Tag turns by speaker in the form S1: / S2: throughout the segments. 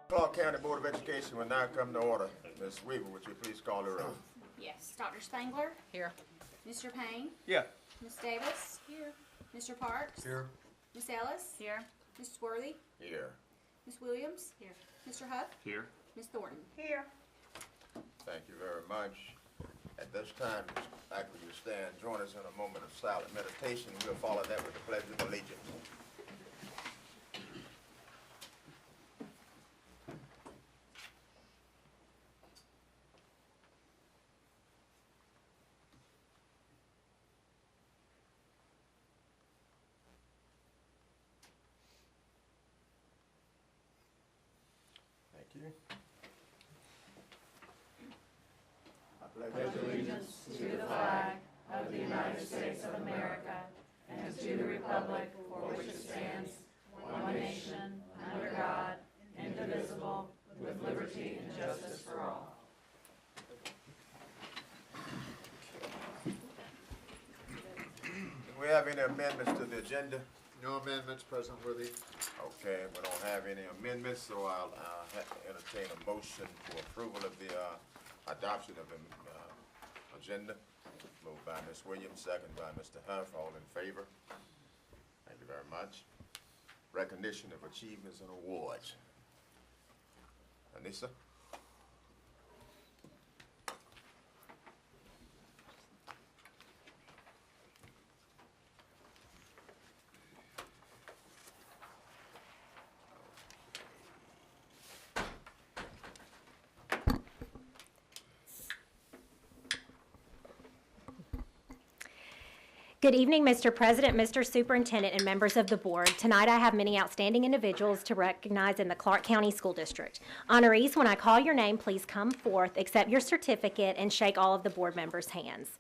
S1: Clarke County Board of Education will now come to order. Ms. Weaver, would you please call the roll?
S2: Yes. Dr. Spangler?
S3: Here.
S2: Mr. Payne?
S1: Yeah.
S2: Ms. Davis? Here. Mr. Parks?
S1: Here.
S2: Ms. Ellis?
S3: Here.
S2: Mrs. Worthy?
S1: Here.
S2: Ms. Williams? Here. Mr. Huff?
S1: Here.
S2: Ms. Thornton?
S3: Here.
S1: Thank you very much. At this time, back where you stand, join us in a moment of silent meditation. We'll follow that with the Pledge of Allegiance. Thank you. I pledge
S3: Allegiance to the flag of the United States of America and to the republic for which it stands, one nation, under God, indivisible, with liberty and justice for all.
S1: Do we have any amendments to the agenda?
S4: No amendments, President Worthy.
S1: Okay, we don't have any amendments, so I'll have to entertain a motion for approval of the adoption of the agenda. Moved by Ms. Williams, second by Mr. Huff. All in favor? Thank you very much. Recognition of achievements and awards. Anissa?
S5: Good evening, Mr. President, Mr. Superintendent, and members of the board. Tonight I have many outstanding individuals to recognize in the Clarke County School District. Honorees, when I call your name, please come forth, accept your certificate, and shake all of the board members' hands.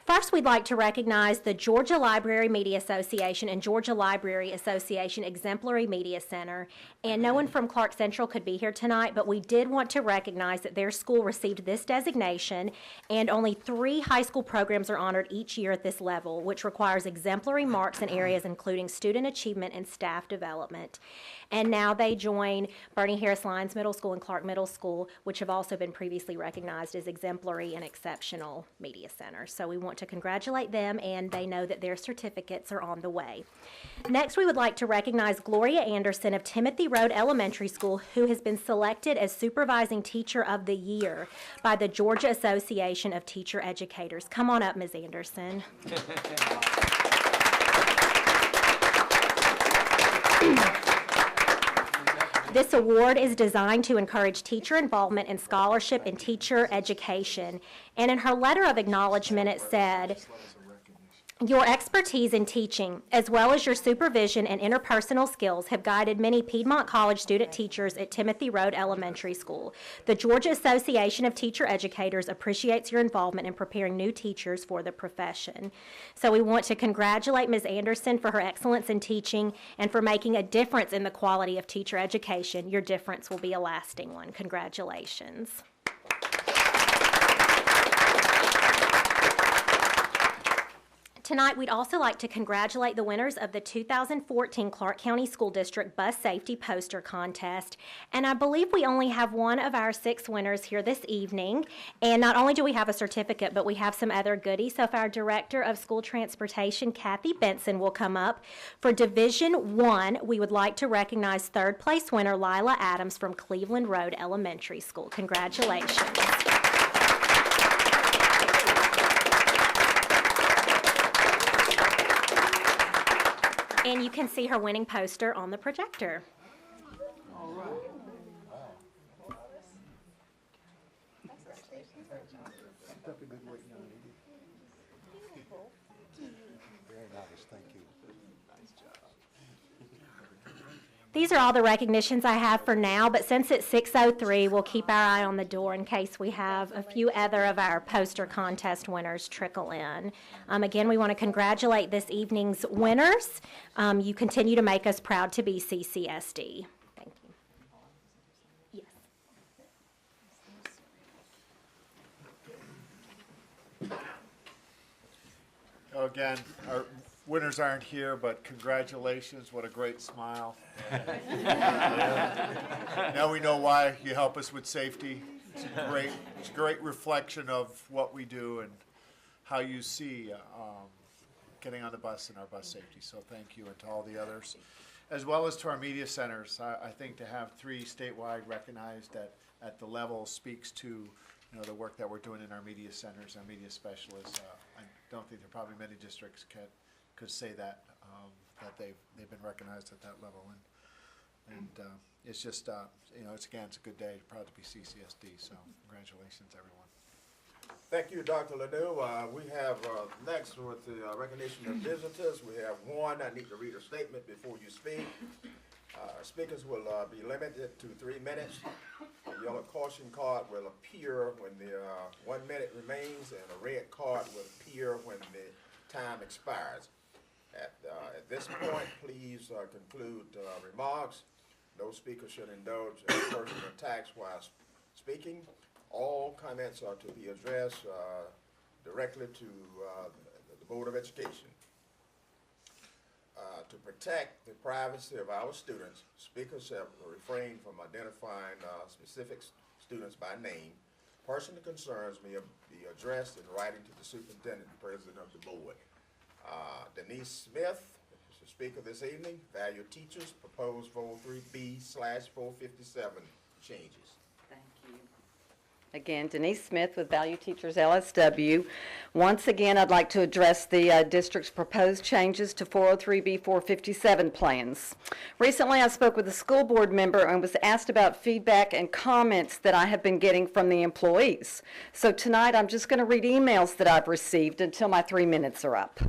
S5: First, we'd like to recognize the Georgia Library Media Association and Georgia Library Association Exemplary Media Center. And no one from Clark Central could be here tonight, but we did want to recognize that their school received this designation, and only 3 high school programs are honored each year at this level, which requires exemplary marks in areas including student achievement and staff development. And now they join Bernie Harris Lyons Middle School and Clark Middle School, which have also been previously recognized as exemplary and exceptional media centers. So we want to congratulate them, and they know that their certificates are on the way. Next, we would like to recognize Gloria Anderson of Timothy Road Elementary School, who has been selected as Supervising Teacher of the Year by the Georgia Association of Teacher Educators. Come on up, Ms. Anderson. This award is designed to encourage teacher involvement and scholarship in teacher education. And in her letter of acknowledgement, it said, "Your expertise in teaching, as well as your supervision and interpersonal skills, have guided many Piedmont College student teachers at Timothy Road Elementary School. The Georgia Association of Teacher Educators appreciates your involvement in preparing new teachers for the profession." So we want to congratulate Ms. Anderson for her excellence in teaching and for making a difference in the quality of teacher education. Your difference will be a lasting one. Congratulations. Tonight, we'd also like to congratulate the winners of the 2014 Clarke County School District Bus Safety Poster Contest. And I believe we only have one of our 6 winners here this evening. And not only do we have a certificate, but we have some other goodies. So if our Director of School Transportation, Kathy Benson, will come up. For Division 1, we would like to recognize 3rd place winner Lila Adams from Cleveland Road Elementary School. Congratulations. And you can see her winning poster on the projector.
S4: All right. Keep up a good work, young lady. Very nice, thank you. Nice job.
S5: These are all the recognitions I have for now, but since it's 6:03, we'll keep our eye on the door in case we have a few other of our poster contest winners trickle in. Again, we want to congratulate this evening's winners. You continue to make us proud to be CCSD. Thank you. Yes.
S4: Again, our winners aren't here, but congratulations, what a great smile. Now we know why you help us with safety. It's a great reflection of what we do and how you see getting on the bus and our bus safety. So thank you, and to all the others, as well as to our media centers. I think to have 3 statewide recognized at the level speaks to the work that we're doing in our media centers, our media specialists. I don't think there are probably many districts could say that they've been recognized at that level, and it's just it's a good day. Proud to be CCSD. So congratulations, everyone.
S1: Thank you, Dr. Lanu. We have next with the recognition of visitors. We have one. I need to read a statement before you speak. Speakers will be limited to 3 minutes. A yellow caution card will appear when the 1 minute remains, and a red card will appear when the time expires. At this point, please conclude remarks. No speaker should indulge in personal attacks while speaking. All comments are to be addressed directly to the Board of Education. To protect the privacy of our students, speakers have refrained from identifying specific students by name. Personal concerns may be addressed in writing to the superintendent and president of the board. Denise Smith is the speaker this evening. Value teachers, proposed 403B/457 changes.
S3: Thank you. Again, Denise Smith with Value Teachers LSW. Once again, I'd like to address the district's proposed changes to 403B 457 plans. Recently, I spoke with a school board member and was asked about feedback and comments that I have been getting from the employees. So tonight, I'm just going to read emails that I've received until my 3 minutes are up.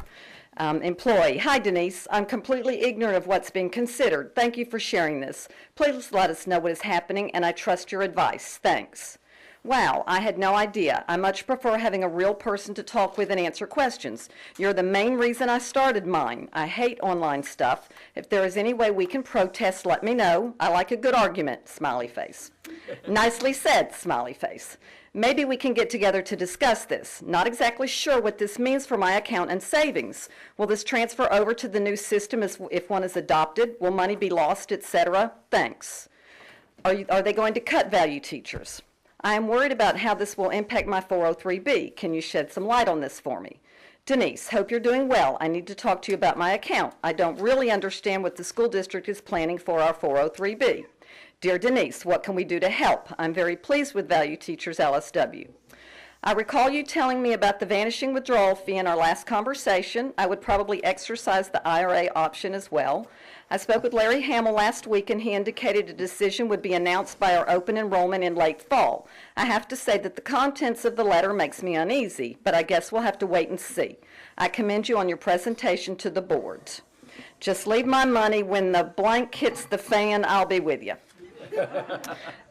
S3: Employee: Hi Denise, I'm completely ignorant of what's being considered. Thank you for sharing this. Please let us know what is happening, and I trust your advice. Thanks. Wow, I had no idea. I much prefer having a real person to talk with and answer questions. You're the main reason I started mine. I hate online stuff. If there is any way we can protest, let me know. I like a good argument, smiley face. Nicely said, smiley face. Maybe we can get together to discuss this. Not exactly sure what this means for my account and savings. Will this transfer over to the new system if one is adopted? Will money be lost, etc.? Thanks. Are they going to cut value teachers? I am worried about how this will impact my 403B. Can you shed some light on this for me? Denise, hope you're doing well. I need to talk to you about my account. I don't really understand what the school district is planning for our 403B. Dear Denise, what can we do to help? I'm very pleased with Value Teachers LSW. I recall you telling me about the vanishing withdrawal fee in our last conversation. I would probably exercise the IRA option as well. I spoke with Larry Hamill last week, and he indicated a decision would be announced by our open enrollment in late fall. I have to say that the contents of the letter makes me uneasy, but I guess we'll have to wait and see. I commend you on your presentation to the board. Just leave my money. When the blank hits the fan, I'll be with you.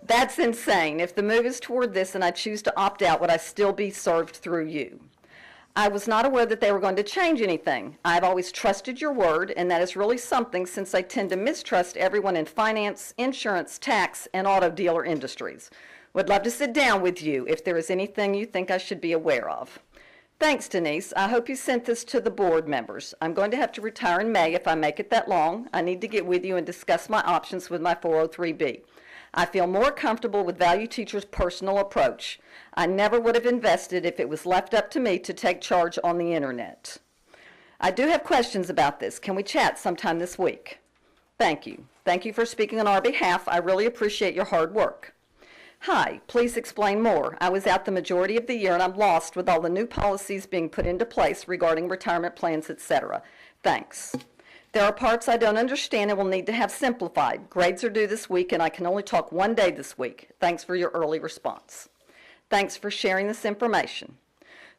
S3: That's insane. If the move is toward this and I choose to opt out, would I still be served through you? I was not aware that they were going to change anything. I've always trusted your word, and that is really something since I tend to mistrust everyone in finance, insurance, tax, and auto dealer industries. Would love to sit down with you if there is anything you think I should be aware of. Thanks, Denise. I hope you sent this to the board members. I'm going to have to retire in May if I make it that long. I need to get with you and discuss my options with my 403B. I feel more comfortable with Value Teachers' personal approach. I never would have invested if it was left up to me to take charge on the internet. I do have questions about this. Can we chat sometime this week? Thank you. Thank you for speaking on our behalf. I really appreciate your hard work. Hi, please explain more. I was out the majority of the year and I'm lost with all the new policies being put into place regarding retirement plans, etc. Thanks. There are parts I don't understand and will need to have simplified. Grades are due this week and I can only talk one day this week. Thanks for your early response. Thanks for sharing this information.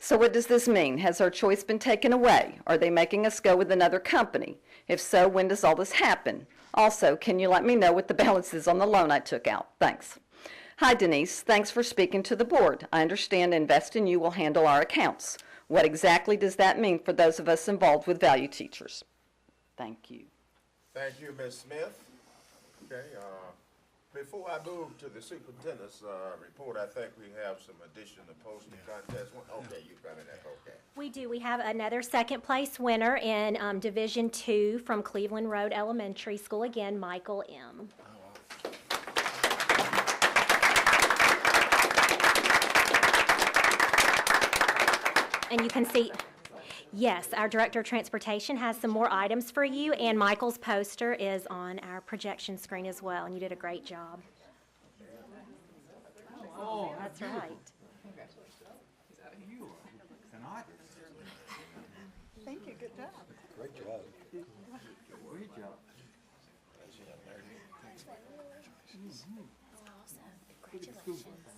S3: So what does this mean? Has our choice been taken away? Are they making us go with another company? If so, when does all this happen? Also, can you let me know what the balance is on the loan I took out? Thanks. Hi, Denise. Thanks for speaking to the board. I understand Invest in You will handle our accounts. What exactly does that mean for those of us involved with Value Teachers? Thank you.
S1: Thank you, Ms. Smith. Okay, Before I move to the superintendent's report, I think we have some additional posting contests. Okay, you got it, okay.
S5: We do. We have another second place winner in Division II from Cleveland Road Elementary School. Again, Michael M. And you can see, yes, our Director of Transportation has some more items for you, and Michael's poster is on our projection screen as well, and you did a great job.
S6: Oh,
S5: That's right.
S6: thank you, good job.
S7: Great job.
S6: Great job.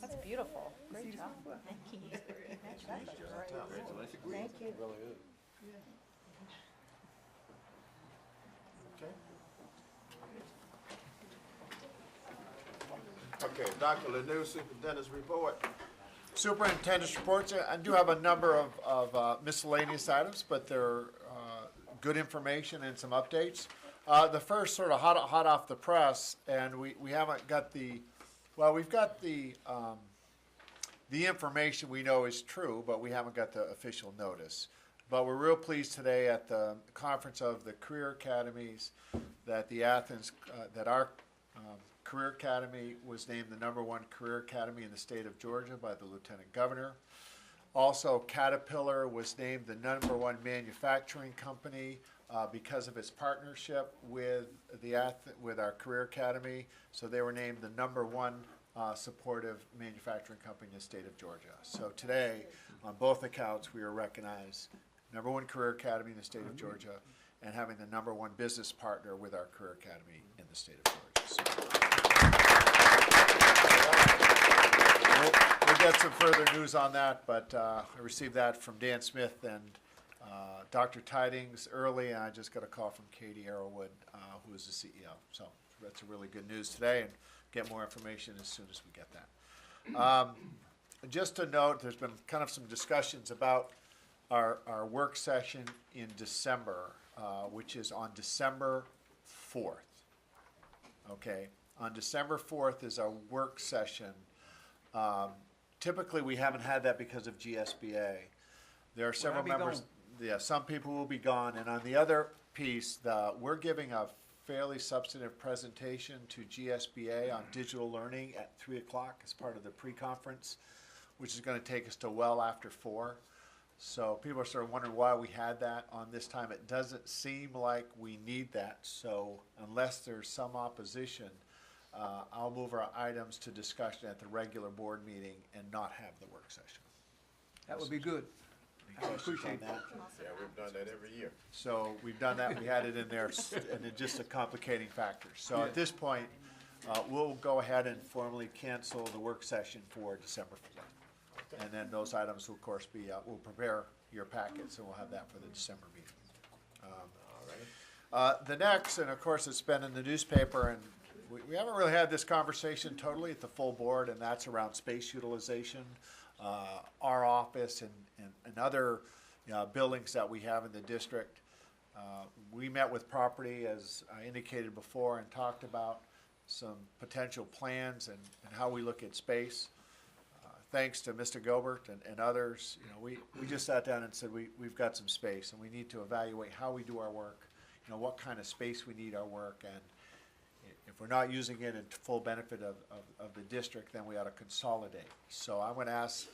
S3: That's beautiful. Great job. Thank you.
S6: Thank you.
S7: Really is.
S1: Okay, Dr. Lanu, superintendent's report.
S4: Superintendent's reports, I do have a number of miscellaneous items, but they're good information and some updates. The first sort of hot off the press, and we haven't got we've got the information we know is true, but we haven't got the official notice. But we're real pleased today at the conference of the career academies that that our Career Academy was named the #1 career academy in the state of Georgia by the Lieutenant Governor. Also, Caterpillar was named the #1 manufacturing company because of its partnership with our Career Academy. So they were named the #1 supportive manufacturing company in the state of Georgia. So today, on both accounts, we are recognized #1 Career Academy in the state of Georgia and having the #1 business partner with our Career Academy in the state of Georgia. So we'll get some further news on that, but I received that from Dan Smith and Dr. Tidings early, and I just got a call from Katie Arrowwood, who is the CEO. So that's a really good news today, and get more information as soon as we get that. Just to note, there's been kind of some discussions about our work session in December, which is on December 4th. Okay, on December 4th is our work session. Typically, we haven't had that because of GSBA. There are several
S6: be
S4: members.
S6: gone.
S4: Yeah, some people will be gone. And on the other piece, we're giving a fairly substantive presentation to GSBA on digital learning at 3 o'clock as part of the pre-conference, which is going to take us to well after 4. So people are sort of wondering why we had that on this time. It doesn't seem like we need that. So unless there's some opposition, I'll move our items to discussion at the regular board meeting and not have the work session.
S6: That would be good.
S4: Any
S6: I
S4: questions on
S6: appreciate
S4: that?
S1: Yeah, we've done that every year.
S4: So we've done that, we had it in there, and it's just a complicating factor. So at this point, we'll go ahead and formally cancel the work session for December 4th. And then those items will, of course, we'll prepare your packets, and we'll have that for the December meeting.
S1: All right.
S4: The next, and of course, it's been in the newspaper, and we haven't really had this conversation totally at the full board, and that's around space utilization. Our office and other buildings that we have in the district. We met with property, as I indicated before, and talked about some potential plans and how we look at space. Thanks to Mr. Gilbert and others, we just sat down and said we've got some space, and we need to evaluate how we do our work, what kind of space we need our work, and if we're not using it in full benefit of the district, then we ought to consolidate. So I'm going to ask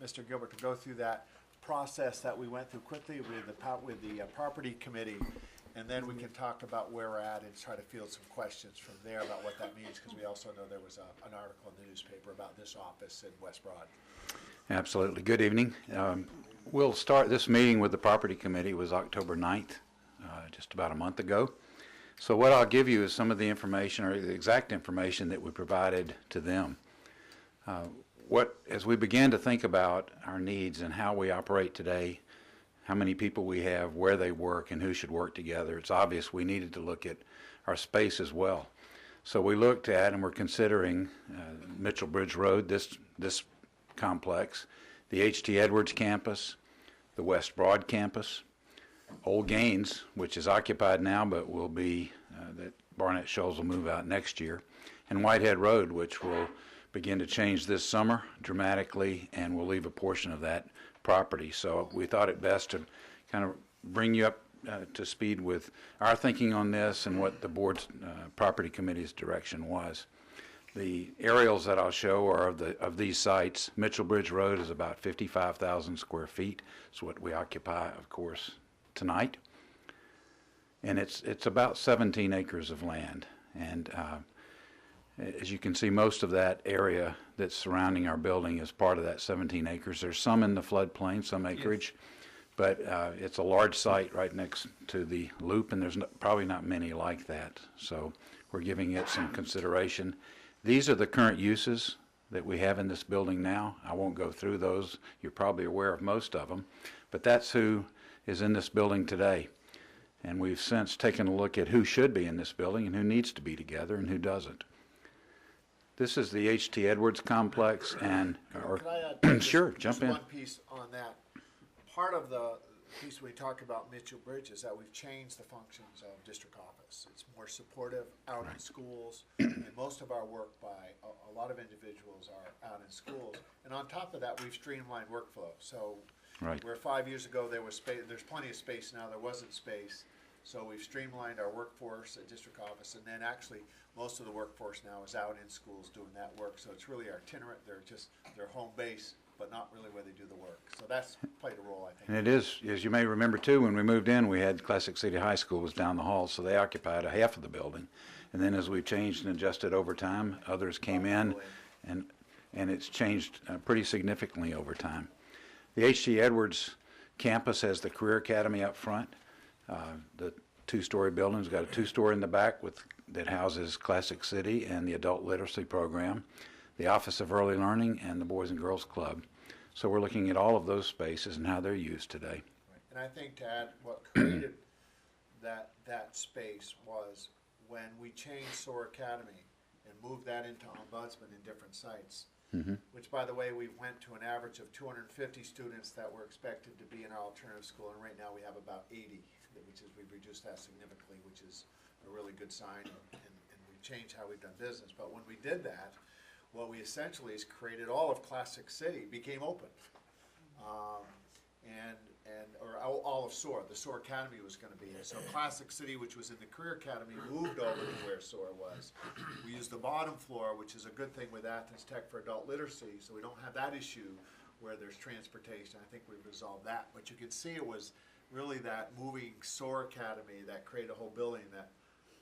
S4: Mr. Gilbert to go through that process that we went through quickly with the property committee, and then we can talk about where we're at and try to field some questions from there about what that means, because we also know there was an article in the newspaper about this office in West Broad.
S8: Absolutely. Good evening. We'll start this meeting with the property committee. It was October 9th, just about a month ago. So what I'll give you is some of the information, or the exact information that we provided to them. As we began to think about our needs and how we operate today, how many people we have, where they work, and who should work together, it's obvious we needed to look at our space as well. So we looked at and we're considering Mitchell Bridge Road, this complex, the H.T. Edwards campus, the West Broad campus, Old Gaines, which is occupied now but will be, that Barnett Shoals will move out next year, and Whitehead Road, which will begin to change this summer dramatically, and we'll leave a portion of that property. So we thought it best to kind of bring you up to speed with our thinking on this and what the board's property committee's direction was. The aerials that I'll show are of these sites. Mitchell Bridge Road is about 55,000 square feet. It's what we occupy, of course, tonight. And it's about 17 acres of land. And as you can see, most of that area that's surrounding our building is part of that 17 acres. There's some in the floodplain, some acreage, but it's a large site right next to the loop, and there's probably not many like that. So we're giving it some consideration. These are the current uses that we have in this building now. I won't go through those. You're probably aware of most of them, but that's who is in this building today. And we've since taken a look at who should be in this building and who needs to be together and who doesn't. This is the H.T. Edwards complex, and
S4: Can I add
S8: sure,
S4: just
S8: jump in.
S4: one piece on that? Part of the piece we talk about Mitchell Bridge is that we've changed the functions of district office. It's more supportive out in schools, and most of our work by a lot of individuals are out in schools. And on top of that, we've streamlined workflow. So
S8: Right.
S4: where 5 years ago there was space, there's plenty of space now, there wasn't space. So we've streamlined our workforce at district office, and then actually most of the workforce now is out in schools doing that work. So it's really itinerant. They're home base, but not really where they do the work. So that's played a role, I think.
S8: And it is, as you may remember too, when we moved in, we had Classic City High School was down the hall, so they occupied a half of the building. And then as we've changed and adjusted over time, others came in, and it's changed pretty significantly over time. The H.T. Edwards campus has the Career Academy up front. The two-story building's got a two-story in the back that houses Classic City and the Adult Literacy Program, the Office of Early Learning, and the Boys and Girls Club. So we're looking at all of those spaces and how they're used today.
S4: And I think to add, what created that space was when we changed SOAR Academy and moved that into ombudsman in different sites, which, by the way, we went to an average of 250 students that were expected to be in our alternative school, and right now we have about 80, we've reduced that significantly, which is a really good sign, and we've changed how we've done business. But when we did that, what we essentially is created all of Classic City became open. Or all of SOAR, the SOAR Academy was gonna be in. So Classic City, which was in the Career Academy, moved over to where SOAR was. We used the bottom floor, which is a good thing with Athens Tech for adult literacy, so we don't have that issue where there's transportation. I think we've resolved that. But you can see it was really that moving SOAR Academy that created a whole building that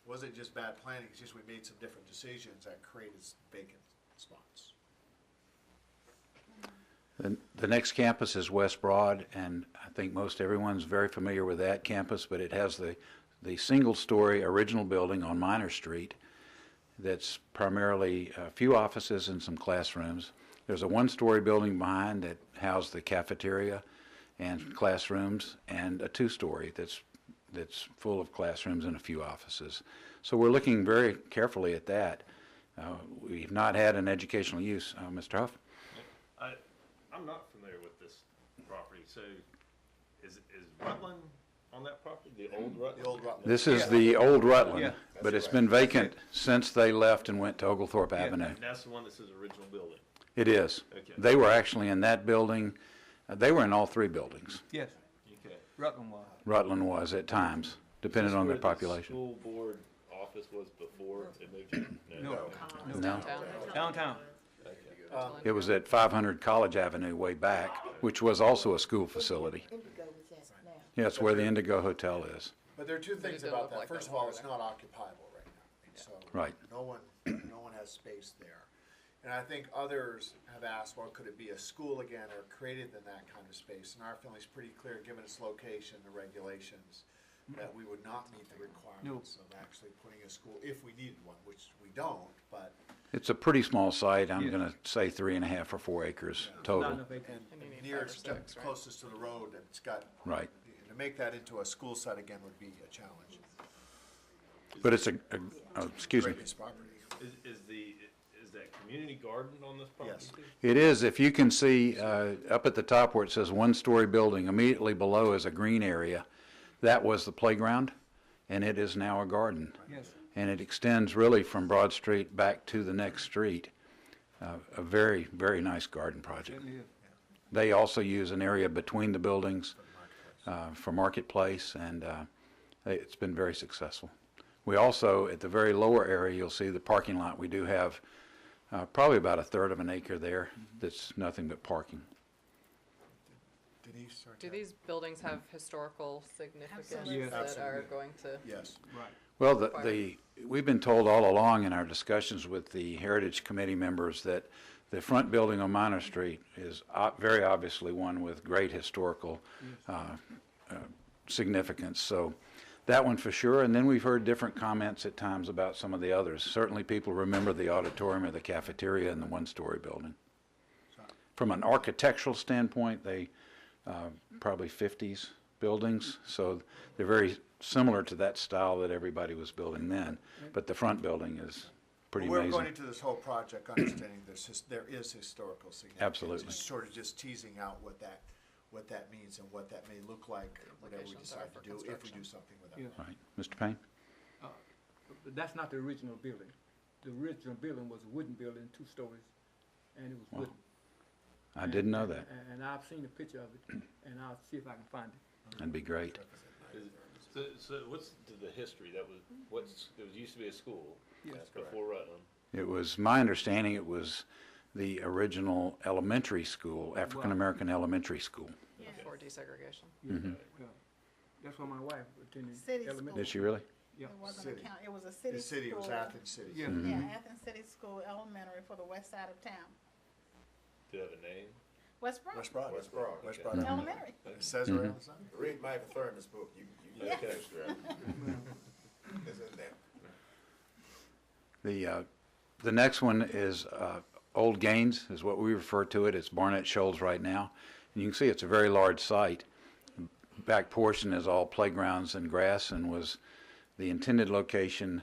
S4: wasn't just bad planning, it's just we made some different decisions that created vacant spots.
S8: The next campus is West Broad, and I think most everyone's very familiar with that campus, but it has the single-story original building on Minor Street that's primarily a few offices and some classrooms. There's a one-story building behind that housed the cafeteria and classrooms, and a two-story that's full of classrooms and a few offices. So we're looking very carefully at that. We've not had an educational use. Mr. Huff?
S7: I'm not familiar with this property, so is Rutland on that property, the old Rutland?
S4: The old Rutland.
S8: This is the old Rutland,
S6: Yeah.
S8: but it's been vacant since they left and went to Oglethorpe Avenue.
S7: And that's the one that says original building.
S8: It is.
S7: Okay.
S8: They were actually in that building. They were in all three buildings.
S6: Yes,
S7: Okay.
S6: Rutland was.
S8: Rutland was at times, depending on their population.
S7: School board office was before it moved here?
S6: No,
S8: No,
S6: downtown.
S8: it was at 500 College Avenue way back, which was also a school facility. Yeah, it's where the Indigo Hotel is.
S4: But there are two things about that. First of all, it's not occupiable right now. So
S8: Right.
S4: no one has space there. And I think others have asked, well, could it be a school again or created in that kind of space? And our feeling's pretty clear, given its location, the regulations, that we would not meet the requirements of actually putting a school, if we needed one, which we don't, but.
S8: It's a pretty small site. I'm
S6: Yeah.
S8: going to say 3.5 or 4 acres
S6: Not
S8: total.
S6: enough vacant.
S4: And near, it's closest to the road, and it's got.
S8: Right.
S4: To make that into a school site again would be a challenge.
S8: But it's excuse me.
S4: Great piece of property.
S7: Is that community garden on this property?
S4: Yes.
S7: too?
S8: It is. If you can see up at the top where it says one-story building, immediately below is a green area. That was the playground, and it is now a garden.
S6: Yes.
S8: And it extends really from Broad Street back to the next street. A very, very nice garden project.
S6: Certainly is.
S8: They also use an area between the buildings for marketplace, and it's been very successful. We also, at the very lower area, you'll see the parking lot. We do have probably about a third of an acre there that's nothing but parking.
S4: Denise, or
S3: Do
S4: Ted?
S3: these buildings have historical significance
S6: Absolutely.
S3: that are
S4: Absolutely.
S3: going to?
S4: Yes.
S6: Right.
S8: Well, we've been told all along in our discussions with the Heritage Committee members that the front building on Minor Street is very obviously one with great historical significance. So that one for sure. And then we've heard different comments at times about some of the others. Certainly people remember the auditorium or the cafeteria and the one-story building. From an architectural standpoint, they probably 50s buildings, so they're very similar to that style that everybody was building then. But the front building is pretty
S4: We're
S8: amazing.
S4: going into this whole project understanding there is historical significance.
S8: Absolutely.
S4: Just sort of just teasing out what that means and what that may look like, whatever we
S3: Implications are
S4: decide
S3: for
S4: to do, if we
S3: construction.
S4: do something with that.
S6: Yes.
S8: Right. Mr. Payne?
S6: But that's not the original building. The original building was a wooden building, 2 stories, and it was
S8: Wow.
S6: wooden.
S8: I didn't know that.
S6: And I've seen a picture of it, and I'll see if I can find it.
S8: That'd be great.
S7: So what's the history? It was used to be a school
S6: Yes.
S7: before Rutland.
S8: It was, my understanding, it was the original elementary school, African-American elementary school.
S3: Before desegregation.
S8: Mhm.
S6: Yeah. That's where my wife attended
S9: City
S6: elementary.
S8: Did she really?
S6: Yeah.
S9: It wasn't a
S4: City.
S9: county, it was a city
S4: The
S9: school.
S4: city was Athens City.
S6: Yeah.
S8: Mhm.
S9: Yeah, Athens City School Elementary for the west side of town.
S7: Do you have a name?
S9: West Broad.
S4: West Broad.
S1: West Broad,
S4: West
S1: okay.
S4: Broad.
S9: Elementary.
S4: It says right on the side.
S1: Read Michael Thurman's book, you
S9: Yeah.
S1: get extra. It's in there.
S8: The next one is Old Gaines, is what we refer to it. It's Barnett Shoals right now. And you can see it's a very large site. Back portion is all playgrounds and grass and was the intended location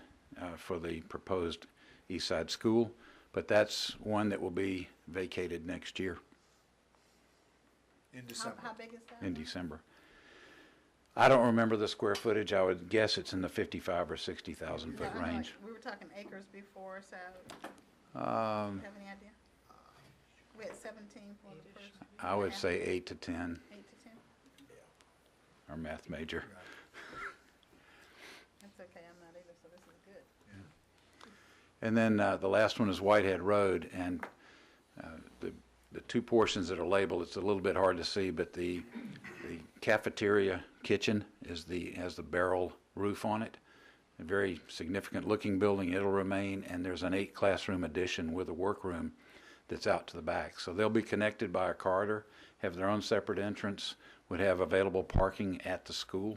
S8: for the proposed East Side School. But that's one that will be vacated next year
S4: In December.
S9: How big is that?
S8: in December. I don't remember the square footage. I would guess it's in the 55 or 60,000 foot
S9: Yeah, I know,
S8: range.
S9: we were talking acres before, so,
S8: Um,
S9: have any idea? We had 17 for the first.
S8: I would
S9: half,
S8: say 8 to 10,
S9: 8 to 10.
S8: our math major.
S9: That's okay, I'm not either, so this is good.
S8: And then the last one is Whitehead Road, and the 2 portions that are labeled, it's a little bit hard to see, but the cafeteria kitchen has the barrel roof on it. A very significant looking building, it'll remain, and there's an 8 classroom addition with a workroom that's out to the back. So they'll be connected by a corridor, have their own separate entrance, would have available parking at the school.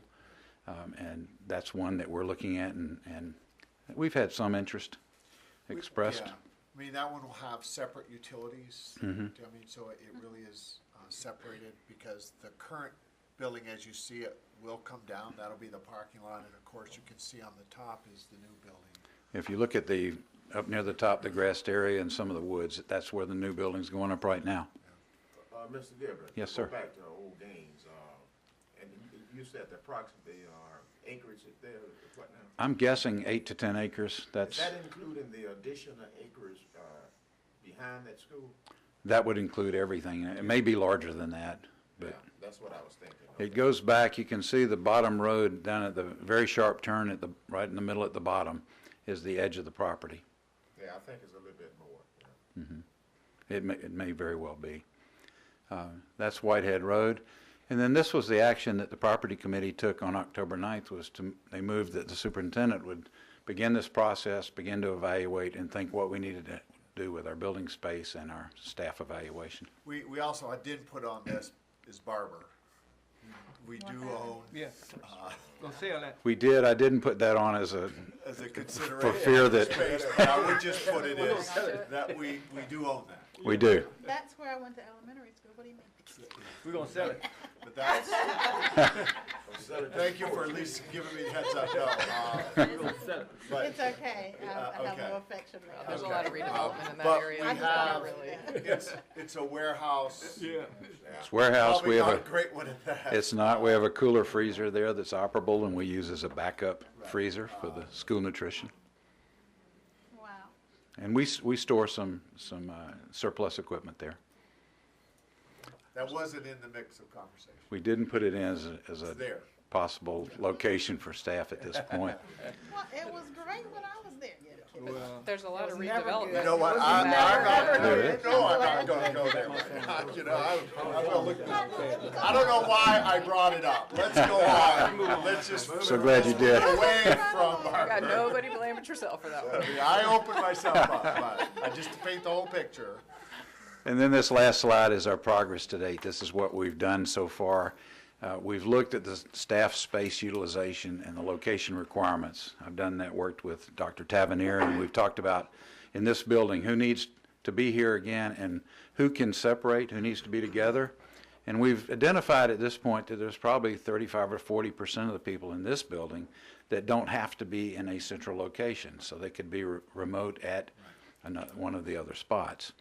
S8: And that's one that we're looking at, and we've had some interest expressed.
S4: Yeah. I mean, that one will have separate utilities.
S8: Mhm.
S4: I mean, so it really is separated because the current building, as you see it, will come down. That'll be the parking lot, and of course, you can see on the top is the new building.
S8: If you look at up near the top, the grassed area and some of the woods, that's where the new building's going up right now.
S1: Mr. Gilbert.
S8: Yes, sir.
S1: Go back to Old Gaines, and you said the approximately acreage there, what now?
S8: I'm guessing 8 to 10 acres.
S1: Is
S8: That's,
S1: that including the additional acres behind that school?
S8: that would include everything. It may be larger than that,
S1: Yeah,
S8: but
S1: that's what I was thinking.
S8: it goes back, you can see the bottom road down at the very sharp turn right in the middle at the bottom is the edge of the property.
S1: Yeah, I think it's a little bit more. Yeah.
S8: It may very well be. That's Whitehead Road. And then this was the action that the property committee took on October 9th, was they moved that the superintendent would begin this process, begin to evaluate and think what we needed to do with our building space and our staff evaluation.
S4: We also, I did put on this, is Barber. We do own,
S6: Yeah. Gonna sell that.
S8: We did, I didn't put that on as a
S4: consideration.
S8: for fear that,
S4: Space, but I would just put it as, that we do own that.
S8: we do.
S9: That's where I went to elementary school, what do you mean?
S6: We're gonna sell it.
S4: But that's, thank you for at least giving me the heads up. No,
S6: We're gonna sell it.
S4: but,
S9: It's okay. I have
S4: okay.
S9: no affection for it.
S3: There's a
S4: Okay.
S3: lot of redevelopment in that
S4: But
S3: area.
S4: we
S3: It's
S4: have,
S3: really-
S4: it's a warehouse.
S6: Yeah.
S8: It's warehouse,
S4: Probably
S8: we have
S4: not
S8: a,
S4: a great one at that.
S8: it's not, we have a cooler freezer there that's operable and we use as a backup
S4: Right.
S8: freezer for the school nutrition.
S9: Wow.
S8: And we store some surplus equipment there.
S4: That wasn't in the mix of conversation.
S8: We didn't put it in as
S4: It's
S8: a
S4: there.
S8: possible location for staff at this point.
S9: Well, it was great when I was there.
S6: Well,
S3: There's a lot of
S9: never good.
S3: redevelopment.
S4: You know what,
S3: in
S4: I'm
S3: that
S4: not,
S3: area.
S4: you know I'm not gonna go there. You know, I'm gonna look, I don't know why I brought it up. Let's go on. Let's just.
S8: So glad you did.
S4: Away from our.
S3: Got nobody blame but yourself for that one.
S4: I opened myself up, but I just to paint the whole picture.
S8: And then this last slide is our progress to date. This is what we've done so far. We've looked at the staff space utilization and the location requirements. I've done that, worked with Dr. Tavernier, and we've talked about in this building who needs to be here again and who can separate, who needs to be together. And we've identified at this point that there's probably 35 or 40% of the people in this building that don't have to be in a central location, so they could be remote at one of the other spots.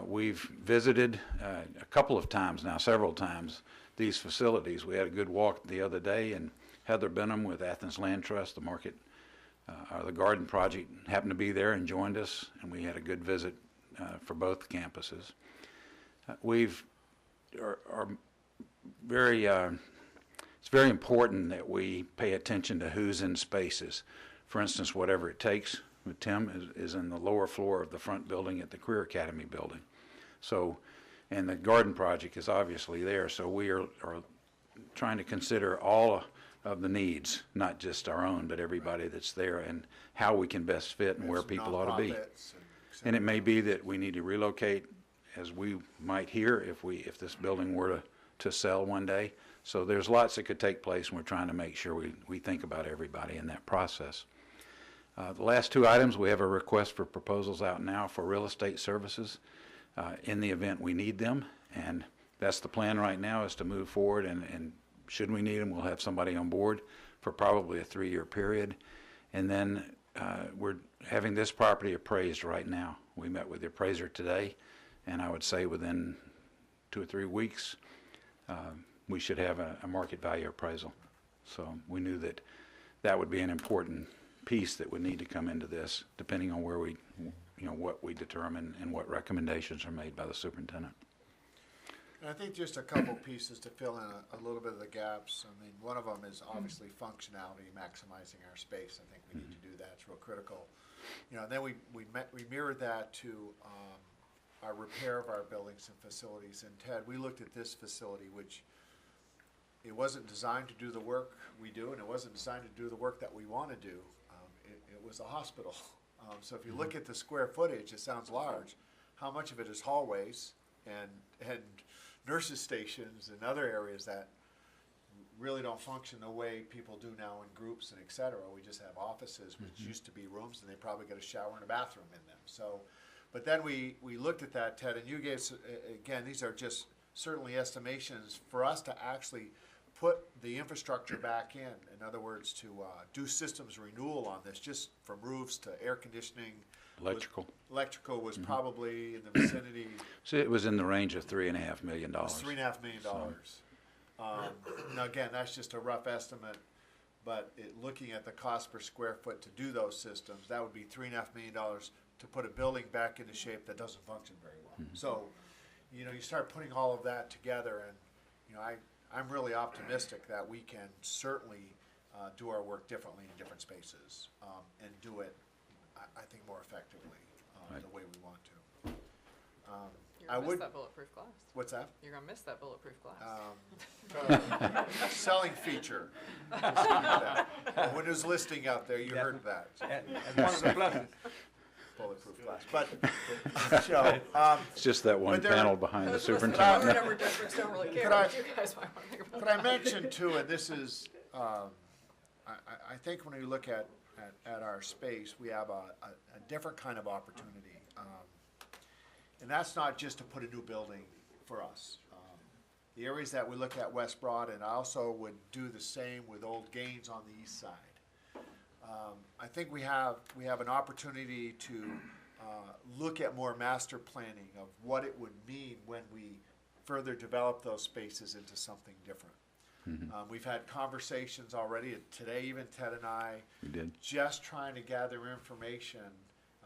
S8: We've visited a couple of times now, several times, these facilities. We had a good walk the other day, and Heather Benham with Athens Land Trust, the market, or the garden project, happened to be there and joined us, and we had a good visit for both campuses. It's very important that we pay attention to who's in spaces. For instance, Whatever It Takes with Tim is in the lower floor of the front building at the Career Academy building. So, and the garden project is obviously there, so we are trying to consider all of the needs, not just our own, but everybody that's there, and how we can best fit and where
S4: Some
S8: people ought to be.
S4: nonprofits
S8: And it may be that we need to relocate, as we might hear, if this building were to sell one day. So there's lots that could take place, and we're trying to make sure we think about everybody in that process. The last two items, we have a request for proposals out now for real estate services in the event we need them. And that's the plan right now, is to move forward, and should we need them, we'll have somebody on board for probably a 3-year period. And then we're having this property appraised right now. We met with the appraiser today, and I would say within 2 or 3 weeks, we should have a market value appraisal. So we knew that that would be an important piece that would need to come into this, depending on where we, what we determine and what recommendations are made by the superintendent.
S4: And I think just a couple pieces to fill in a little bit of the gaps. I mean, one of them is obviously functionality, maximizing our space. I think we need to do that. It's real critical. And then we mirrored that to our repair of our buildings and facilities. And Ted, we looked at this facility, which it wasn't designed to do the work we do, and it wasn't designed to do the work that we want to do. It was a hospital. So if you look at the square footage, it sounds large. How much of it is hallways and nurses' stations and other areas that really don't function the way people do now in groups and et cetera. We just have offices, which used to be rooms, and they probably got a shower and a bathroom in them. So, but then we looked at that, Ted, and you gave, again, these are just certainly estimations for us to actually put the infrastructure back in. In other words, to do systems renewal on this, just from roofs to air conditioning. Electrical was probably in the vicinity.
S8: So it was in the range of $3.5 million.
S4: It was $3.5 million. Now again, that's just a rough estimate, but looking at the cost per square foot to do those systems, that would be $3.5 million to put a building back into shape that doesn't function very well. So, you start putting all of that together, and I'm really optimistic that we can certainly do our work differently in different spaces and do it, I think, more effectively the way we want to.
S3: You're gonna miss that bulletproof glass.
S4: What's that?
S3: You're gonna miss that bulletproof glass.
S4: Selling feature. When there's listing out there, you heard that.
S6: That's one of the pluses.
S4: Bulletproof glass. But, Joe,
S8: It's just that one
S4: But there-
S8: panel behind the
S3: Lower
S8: superintendent.
S3: number districts don't really care,
S4: Could I-
S3: but you guys might wanna think about
S4: But I mentioned too, and this is, I think when we look at our space, we have a different kind of opportunity. And that's not just to put a new building for us. The areas that we look at West Broad, and I also would do the same with Old Gaines on the east side. I I think we have an opportunity to look at more master planning of what it would mean when we further develop those spaces into something different. We've had conversations already, today even Ted and I,
S8: We did.
S4: just trying to gather information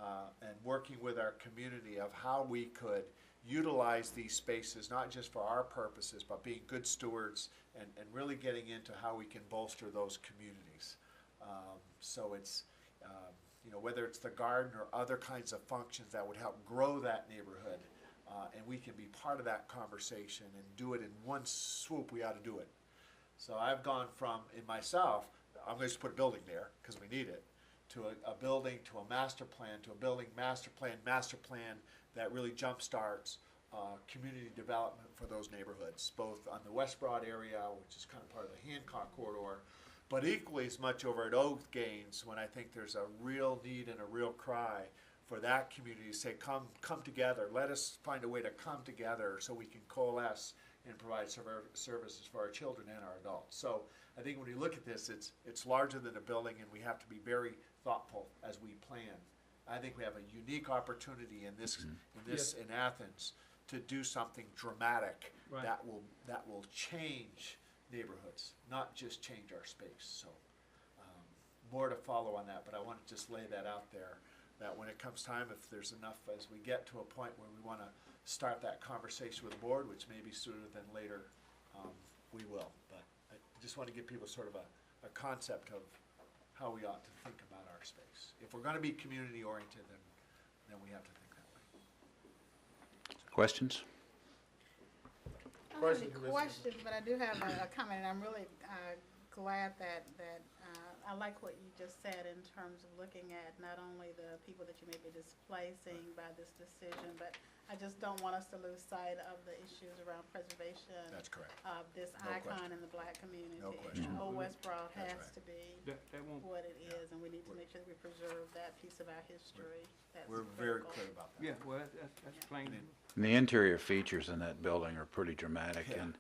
S4: and working with our community of how we could utilize these spaces, not just for our purposes, but being good stewards and really getting into how we can bolster those communities. So it's, whether it's the garden or other kinds of functions that would help grow that neighborhood, and we can be part of that conversation and do it in one swoop, we ought to do it. So I've gone from, in myself, I'm going to just put a building there because we need it, to a building, to a master plan, to a building, master plan that really jumpstarts community development for those neighborhoods, both on the West Broad area, which is kind of part of the Hancock corridor, but equally as much over at Oak Gaines, when I think there's a real need and a real cry for that community to say, come together, let us find a way to come together so we can coalesce and provide services for our children and our adults. So I think when you look at this, it's larger than a building, and we have to be very thoughtful as we plan. I think we have a unique opportunity in this in Athens to do something dramatic
S6: Right.
S4: that will change neighborhoods, not just change our space. So more to follow on that, but I want to just lay that out there, that when it comes time, if there's enough, as we get to a point where we want to start that conversation with the board, which may be sooner than later, we will. But I just want to give people sort of a concept of how we ought to think about our space. If we're going to be community oriented, then we have to think that way.
S8: Questions?
S9: I don't have any questions, but I do have a comment, and I'm really glad that I like what you just said in terms of looking at not only the people that you may be displacing by this decision, but I just don't want us to lose sight of the issues around preservation.
S4: That's correct.
S9: Of this
S4: No
S9: icon
S4: question.
S9: in the black community.
S4: No question.
S9: Old West Broad
S4: That's
S9: has
S4: right.
S9: to be
S6: That won't,
S9: what it is, and we need to make sure that we preserve that piece of our history. That's
S4: We're very
S9: critical.
S4: clear about that.
S6: yeah, well, that's plain.
S8: And the interior features in that building are pretty dramatic,
S4: Yeah.
S8: and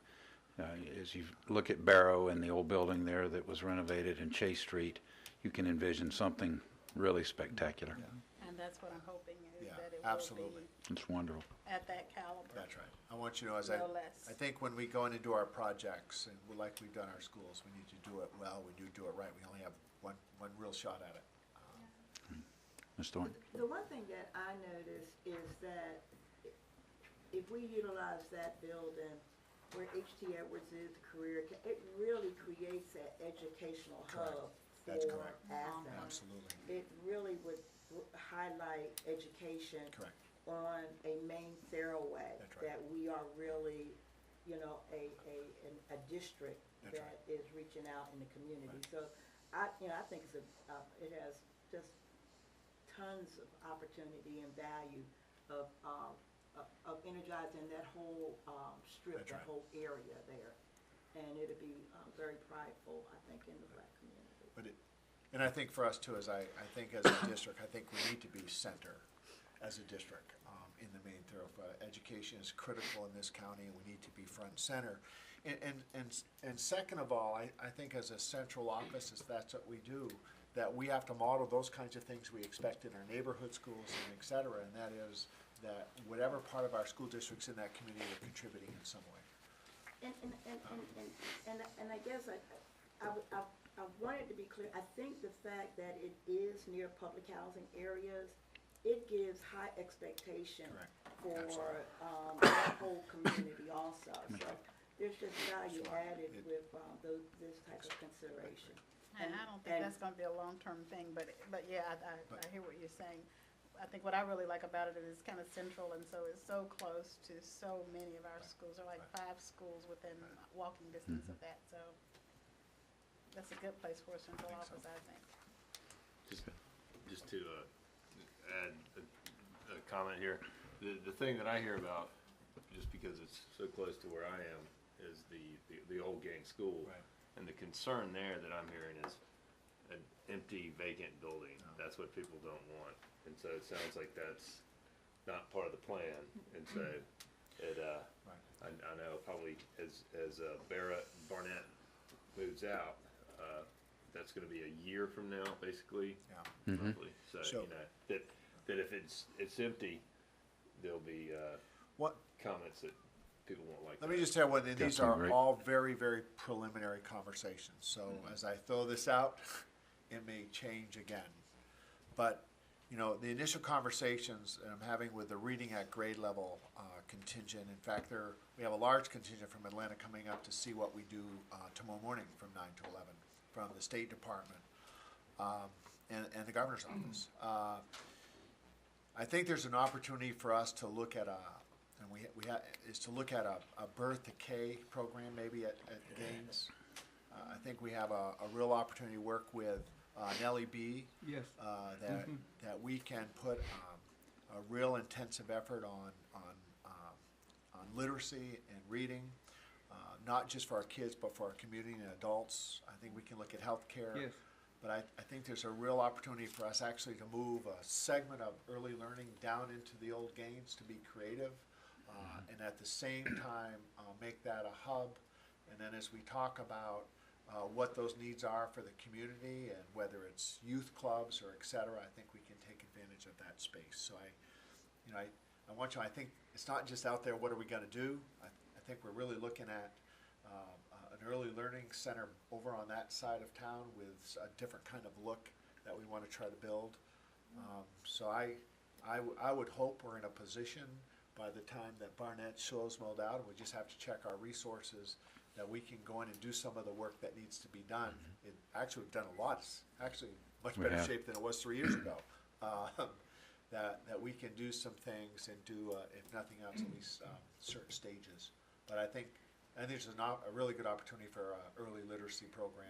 S8: as you look at Barrow and the old building there that was renovated in Chase Street, you can envision something really spectacular.
S9: And that's what I'm hoping is
S4: Yeah,
S9: that it
S4: absolutely.
S9: will
S8: It's wonderful.
S9: be at that caliber.
S4: That's right. I want you to know,
S9: No less.
S4: I think when we go in and do our projects, and like we've done our schools, we need to do it well, we do it right. We only have one real shot at it.
S8: Ms. Thornton?
S10: The one thing that I noticed is that if we utilize that building where H.T. Edwards is, career, it really creates an educational hub
S4: That's
S10: for
S4: correct.
S10: Athens.
S4: Absolutely.
S10: It really would highlight education
S4: Correct.
S10: on a main thoroughway.
S4: That's right.
S10: That we are really, a district
S4: That's
S10: that is reaching out in the community. So I think it has just tons of opportunity and value of energizing that whole strip,
S4: That's
S10: that
S4: right.
S10: whole area there. And it'll be very prideful, I think, in the black community.
S4: And I think for us too, as I think as a district, I think we need to be center as a district in the main thoroughfare. Education is critical in this county, and we need to be front and center. And second of all, I think as a central office, if that's what we do, that we have to model those kinds of things we expect in our neighborhood schools and et cetera, and that is that whatever part of our school districts in that community are contributing in some way.
S10: And I guess I wanted to be clear, I think the fact that it is near public housing areas, it gives high expectation
S4: Correct.
S10: for
S4: Absolutely.
S10: the whole community also. So there's just value added with this type of consideration.
S9: And I don't think that's gonna be a long-term thing, but yeah, I hear what you're saying. I think what I really like about it is it's kind of central, and so it's so close to so many of our schools. There are like 5 schools within walking distance of that, so that's a good place for a central office, I think.
S7: Just to add a comment here, the thing that I hear about, just because it's so close to where I am, is the old gang school.
S4: Right.
S7: And the concern there that I'm hearing is an empty, vacant building. That's what people don't want. And so it sounds like that's not part of the plan. And so it, I know probably as Barnett moves out, that's gonna be a year from now, basically.
S1: Yeah.
S7: Roughly. So,
S4: So-
S7: you know, that if it's empty, there'll be,
S4: What,
S7: comments that people won't like.
S4: let me just tell you what, and these are
S8: Definitely great.
S4: all very, very preliminary conversations. So as I throw this out, it may change again. But, you know, the initial conversations that I'm having with the reading at grade level contingent, in fact, we have a large contingent from Atlanta coming up to see what we do tomorrow morning from 9 to 11 from the State Department and the Governor's Office. I think there's an opportunity for us to look at to look at a birth to K program maybe at Gaines. I think we have a real opportunity to work with Nellie B.
S6: Yes.
S4: That we can put a real intensive effort on literacy and reading, not just for our kids but for our community and adults. I think we can look at healthcare.
S6: Yes.
S4: But I think there's a real opportunity for us actually to move a segment of early learning down into the old Gaines to be creative, and at the same time make that a hub. And then as we talk about what those needs are for the community and whether it's youth clubs or et cetera, I think we can take advantage of that space. So I think it's not just out there, what are we gonna do? I think we're really looking at an early learning center over on that side of town with a different kind of look that we want to try to build. So I would hope we're in a position by the time that Barnett shows mowed out, we just have to check our resources, that we can go in and do some of the work that needs to be done. It actually, we've done a lot, it's actually much
S8: We
S4: better
S8: have.
S4: shape than it was 3 years ago. That we can do some things and do, if nothing else, at least certain stages. But I think there's a really good opportunity for an early literacy program.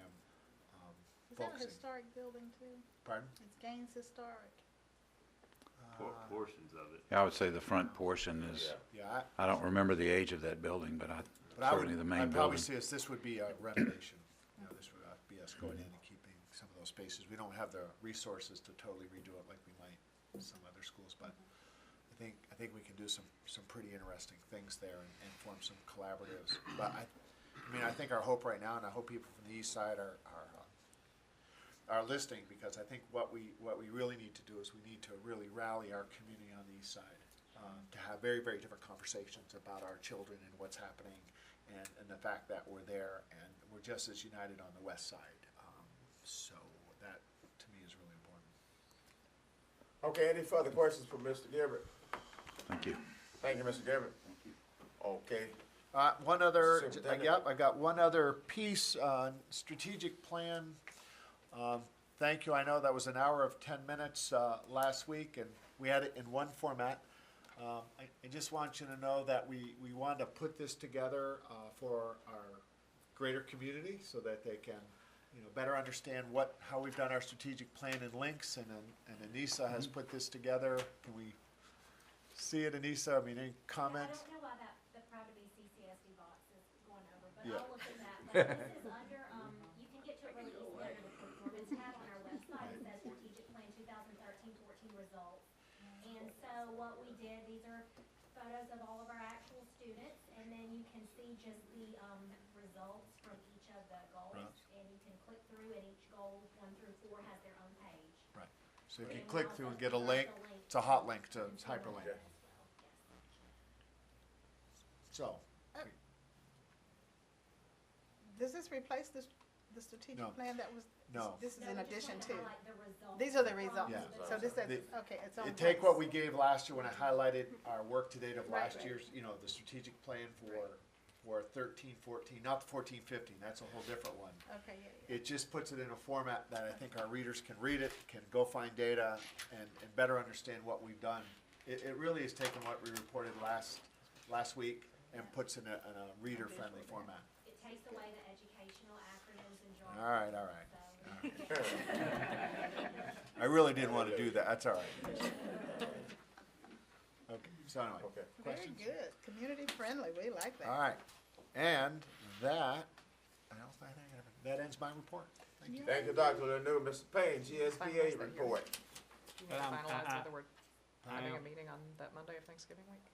S9: Is that a
S4: focusing.
S9: historic building too?
S4: Pardon?
S9: It's Gaines Historic.
S7: Portions of it.
S8: I would say the front portion is,
S4: Yeah,
S8: I don't remember the age of that building, but certainly the main
S4: I'd probably
S8: building.
S4: see this would be a renovation. This would be us going in and keeping some of those spaces. We don't have the resources to totally redo it like we might in some other schools, but I think we can do some pretty interesting things there and form some collaboratives. But I think our hope right now, and I hope people from the east side are listening, because I think what we really need to do is we need to really rally our community on the east side to have very, very different conversations about our children and what's happening, and the fact that we're there and we're just as united on the west side. So that to me is really important.
S1: Okay, any further questions for Mr. Gilbert?
S8: Thank you.
S1: Thank you, Mr. Gilbert. Okay,
S4: One other,
S1: Superintendent?
S4: I got one other piece, strategic plan. Thank you, I know that was an hour of 10 minutes last week, and we had it in one format. I just want you to know that we wanted to put this together for our greater community so that they can, better understand how we've done our strategic plan in links, and Anissa has put this together. Can we see it, Anissa? I mean, any comments?
S5: I don't know why the proud to be CCSD box is going over, but
S4: Yeah.
S5: I'll look at that. But this is under, you can get to it really easily under the performance tab on our website. It says Strategic Plan 2013-14 results. And so what we did, these are photos of all of our actual students, and then you can see just the results from each of the goals.
S4: Right.
S5: And you can click through, and each goal, 1 through 4, has their own page.
S4: Right, so you
S5: And
S4: can
S5: we
S4: click
S5: also
S4: through and get a
S5: have
S4: link,
S5: the link
S4: it's a hot link to hyperlink.
S1: Okay.
S4: So,
S9: Does this replace the
S4: No.
S9: strategic plan that was?
S4: No.
S9: This is
S5: No,
S9: in
S5: we just
S9: addition
S5: wanted
S9: to?
S5: highlight the results
S9: These are the
S5: from
S9: results.
S4: Yeah.
S9: So this is,
S4: The-
S9: okay, it's on.
S4: you take what we gave last year when I highlighted our work to date of
S9: Right,
S4: last
S9: right.
S4: year's, the strategic plan for 13, 14, not the 14, 15, that's a whole different one.
S9: Okay, yeah.
S4: It just puts it in a format that I think our readers can read it, can go find data, and better understand what we've done. It really is taking what we reported last week and puts it in a reader-friendly format.
S5: It takes away the educational acronyms and jargon.
S4: All right, all right.
S5: So-
S4: I really didn't want to do that, that's all right. Okay, so anyway.
S1: okay.
S9: Very
S4: Questions?
S9: good, community friendly, we like that.
S4: All right, and that ends my report. Thank you.
S1: Thank you, Dr. Lanu. Mr. Payne, GSBA report.
S11: You want to finalize whether we're
S6: I
S11: having a
S6: am.
S11: meeting on that Monday of Thanksgiving week?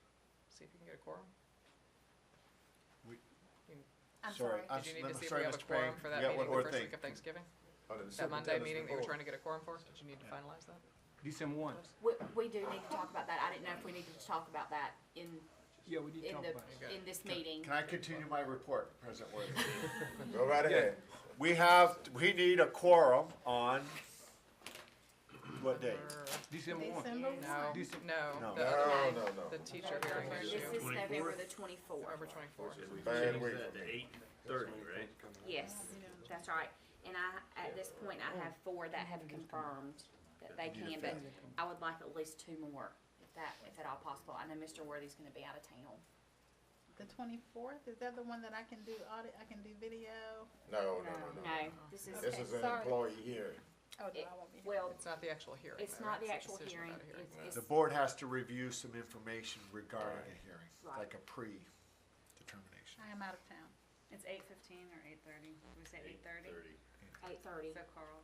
S11: See if you can get a quorum?
S9: I'm
S4: Sorry,
S9: sorry.
S4: I'm
S11: Did you need
S4: I'm
S11: to see if
S4: sorry,
S11: we have a
S4: Mr.
S11: quorum
S4: Payne.
S11: for
S4: You
S11: that
S4: got
S11: meeting
S4: one
S11: the
S4: more
S11: first
S4: thing.
S11: week of Thanksgiving?
S1: Under the
S11: That Monday
S1: superintendent's
S11: meeting that you were
S1: report.
S11: trying to get a quorum for? Did you need to finalize that?
S6: December 1.
S2: We do need to talk about that. I didn't know if we needed to talk about that in,
S6: Yeah, we did
S2: in
S6: talk
S2: the,
S6: about it.
S2: in this meeting.
S4: Can I continue my report, President Worthy?
S1: Go right ahead.
S4: We need a quorum on, what day?
S6: December 1.
S9: December
S11: No,
S6: December-
S11: no,
S4: No.
S11: the
S1: No,
S11: other,
S1: no, no.
S11: the teacher hearing
S2: This
S11: issue,
S2: is November the 24th.
S11: November 24th.
S7: We
S1: Bad
S7: changed
S1: week
S7: that
S1: for
S7: to
S1: me.
S7: 8:30, right?
S2: Yes, that's right. And at this point, I have 4 that have confirmed that they can, but I would like at least 2 more, if at all possible. I know Mr. Worthy's gonna be out of town.
S9: The 24th, is that the one that I can do audit, I can do video?
S1: No.
S2: No, this is,
S1: This is an
S9: Sorry.
S1: employee hearing.
S9: Oh, no,
S2: It-
S9: I won't be here.
S2: well,
S11: It's not the actual hearing.
S2: it's
S11: though,
S2: not the
S11: right?
S2: actual
S11: decision
S2: hearing.
S11: about a hearing.
S2: It's,
S4: The board has to review some information regarding a hearing,
S2: Right.
S4: like a pre-determination.
S9: I am out of town.
S3: It's 8:15 or 8:30? Did we say 8:30?
S2: 8:30.
S3: So Carl.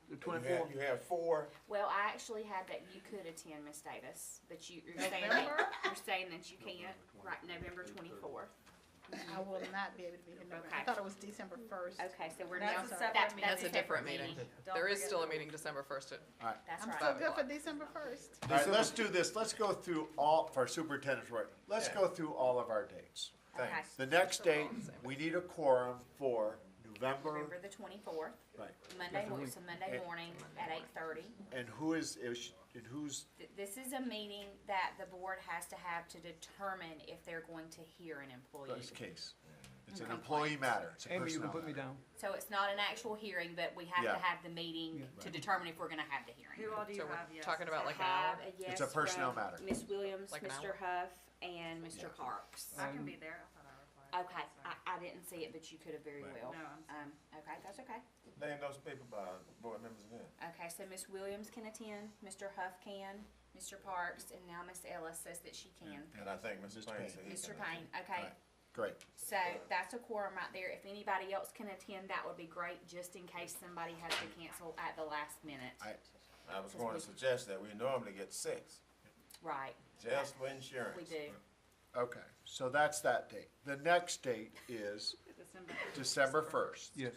S6: The
S1: You
S6: 24th.
S1: have 4.
S2: Well, I actually had that you could attend, Miss Davis, but you're saying
S9: November?
S2: that, you're saying that you can't, right, November 24th.
S9: I will not be able to be here. November. I
S2: Okay.
S9: thought it was December 1st.
S2: Okay, so we're
S3: That's
S2: now,
S3: a separate
S2: that-
S3: meeting.
S11: That's a different meeting.
S3: Don't
S11: There is
S3: forget
S11: still a
S3: the-
S11: meeting December 1st at,
S2: That's
S9: I'm
S2: right.
S9: still good
S11: 5
S9: for
S11: o'clock.
S9: December 1st.
S4: All right, let's do this, let's go through all, for superintendent's report, let's
S1: Yeah.
S4: go through all of our dates.
S1: Thanks.
S4: The next date, we need a quorum for November,
S2: November the 24th,
S4: right,
S2: Monday, so Monday morning at 8:30.
S4: and who's,
S2: This is a meeting that the board has to have to determine if they're going to hear an employee.
S4: this case? It's an
S2: Complaint.
S4: employee matter, it's a
S6: Amy, you can
S4: personnel
S6: put me
S4: matter.
S6: down.
S2: So it's not an actual hearing, but we have
S4: Yeah.
S2: to have the meeting to determine if we're gonna have the hearing.
S3: Who all do you
S11: so we're
S3: have? Yes.
S11: talking about like an
S2: Have
S11: hour?
S2: a yes
S4: It's a personnel
S2: from
S4: matter.
S2: Ms. Williams,
S11: Like an
S2: Mr. Huff, and Mr. Parks.
S3: I can be there. I thought I replied.
S2: Okay, I didn't see it, but you could have very
S1: Right.
S2: well.
S3: No, I'm sorry.
S2: Okay, that's okay.
S1: Name those people by board members again.
S2: Okay, so Ms. Williams can attend, Mr. Huff can, Mr. Parks, and now Ms. Ellis says that she can.
S1: And I think Mr. Payne said he
S2: Mr.
S1: can.
S2: Payne, okay.
S4: Right. Great,
S2: So that's a quorum right there. If anybody else can attend, that would be great, just in case somebody has to cancel at the last minute.
S1: I was going to suggest that we normally get 6,
S2: Right,
S1: just for insurance.
S2: we do.
S4: okay, so that's that date. The next date is
S3: December.
S4: December 1st.
S6: Yes.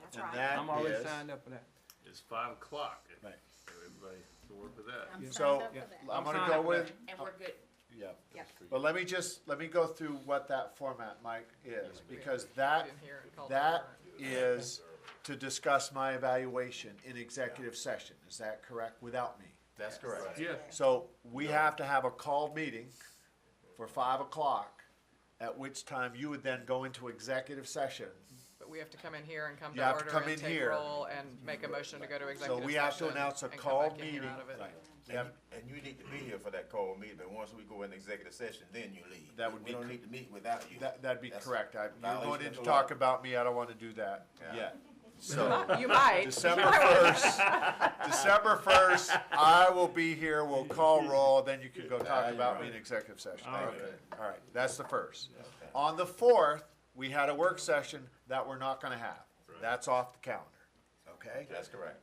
S2: That's
S4: And
S2: right.
S4: that
S6: I'm already
S4: is-
S6: signed up for that.
S7: It's 5 o'clock. If
S4: Right.
S7: everybody can work with that.
S9: I'm
S4: So,
S9: signed up for that.
S4: I'm
S6: I'm
S4: gonna
S6: signed
S4: go
S6: up for
S4: with,
S2: And we're good.
S4: yeah.
S2: Yep.
S4: But let me go through what that format, Mike, is, because that,
S11: Didn't hear it called
S4: that
S11: over.
S4: is to discuss my evaluation in executive session. Is that correct? Without me?
S1: That's correct.
S6: Yes.
S4: So we have to have a called meeting for 5 o'clock, at which time you would then go into executive session.
S11: But we have to come in here and come
S4: You
S11: to
S4: have to
S11: order
S4: come
S11: and
S4: in
S11: take
S4: here.
S11: roll and make a motion to go to
S4: So
S11: executive
S4: we have to
S11: session
S4: announce a
S11: and come
S4: called
S11: back in here
S4: meeting.
S11: out of it.
S4: Right.
S1: And,
S4: Yep.
S1: and you need to be here for that call meeting, but once we go into executive session, then you leave.
S4: That would be
S1: We don't
S4: cor-
S1: need to meet without you.
S4: That'd be
S1: That's
S4: correct. You're
S1: violation
S4: going in
S1: of
S4: to
S1: the
S4: talk
S1: law.
S4: about me, I don't wanna do that
S1: Yeah.
S4: yet. So,
S11: You might.
S4: December 1st, December 1st, I will be here, we'll call roll, then you can go talk
S1: you're
S4: about me
S1: right.
S4: in executive session.
S6: All right.
S4: Okay, all right, that's the first. On the 4th, we had a work session that we're not gonna have. That's off the calendar, okay?
S1: That's correct.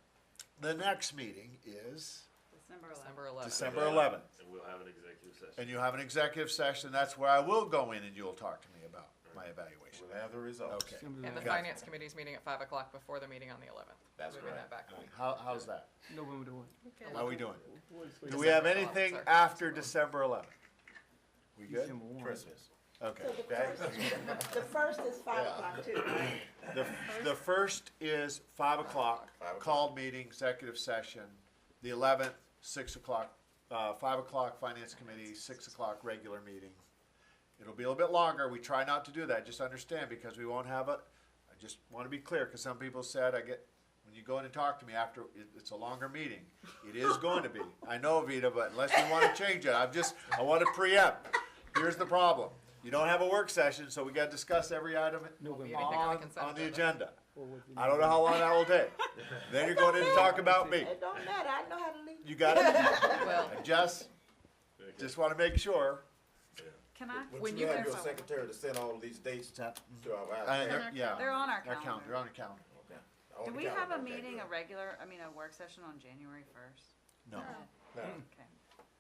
S4: The next meeting is
S3: December 11th.
S11: December 11th.
S4: December 11th.
S7: And we'll have an executive session.
S4: And you'll have an executive session, that's where I will go in and you'll talk to me about my evaluation.
S1: We'll have the results.
S4: Okay.
S6: December
S11: And the
S6: 11th.
S4: Got it.
S11: finance committee's meeting at 5 o'clock before the meeting on the 11th.
S1: That's
S11: Moving
S1: correct.
S11: that back.
S4: How's that?
S6: November the 1.
S4: How we doing?
S6: December
S4: Do we have
S11: December
S4: anything
S11: 11th,
S4: after December 11th? We good?
S6: December 1.
S1: Christmas.
S4: Okay.
S10: So the
S1: Okay.
S10: first, the first is 5 o'clock too, right?
S4: The first is 5 o'clock,
S1: 5 o'clock.
S4: called meeting, executive session. The 11th, 6 o'clock, 5 o'clock, finance committee, 6 o'clock, regular meeting. It'll be a little bit longer. We try not to do that, just understand, because we won't have I just want to be clear, because some people said, when you go in and talk to me after, it's a longer meeting. It is going to be. I know, Vita, but unless you want to change it, I want to preempt. Here's the problem. You don't have a work session, so we got to discuss every item
S6: November.
S11: Anything on the consent
S4: on the
S11: agenda.
S4: agenda.
S6: Or was it-
S4: I don't know how long that will take. Then you're going in to talk about me.
S10: It don't matter, I know how to leave.
S4: You got it?
S11: Well,
S4: I just want to make sure.
S3: Can I?
S1: Would
S11: When
S1: you
S11: you
S1: have your
S11: can-
S1: secretary to send all of these dates to our
S4: Yeah.
S3: They're on our
S4: They're
S3: calendar.
S4: They're on your calendar.
S1: Okay. On
S3: Do
S1: the
S3: we have a
S1: calendar, okay,
S3: meeting,
S1: good.
S3: a work session on January 1st?
S4: No.
S1: No.
S3: Okay,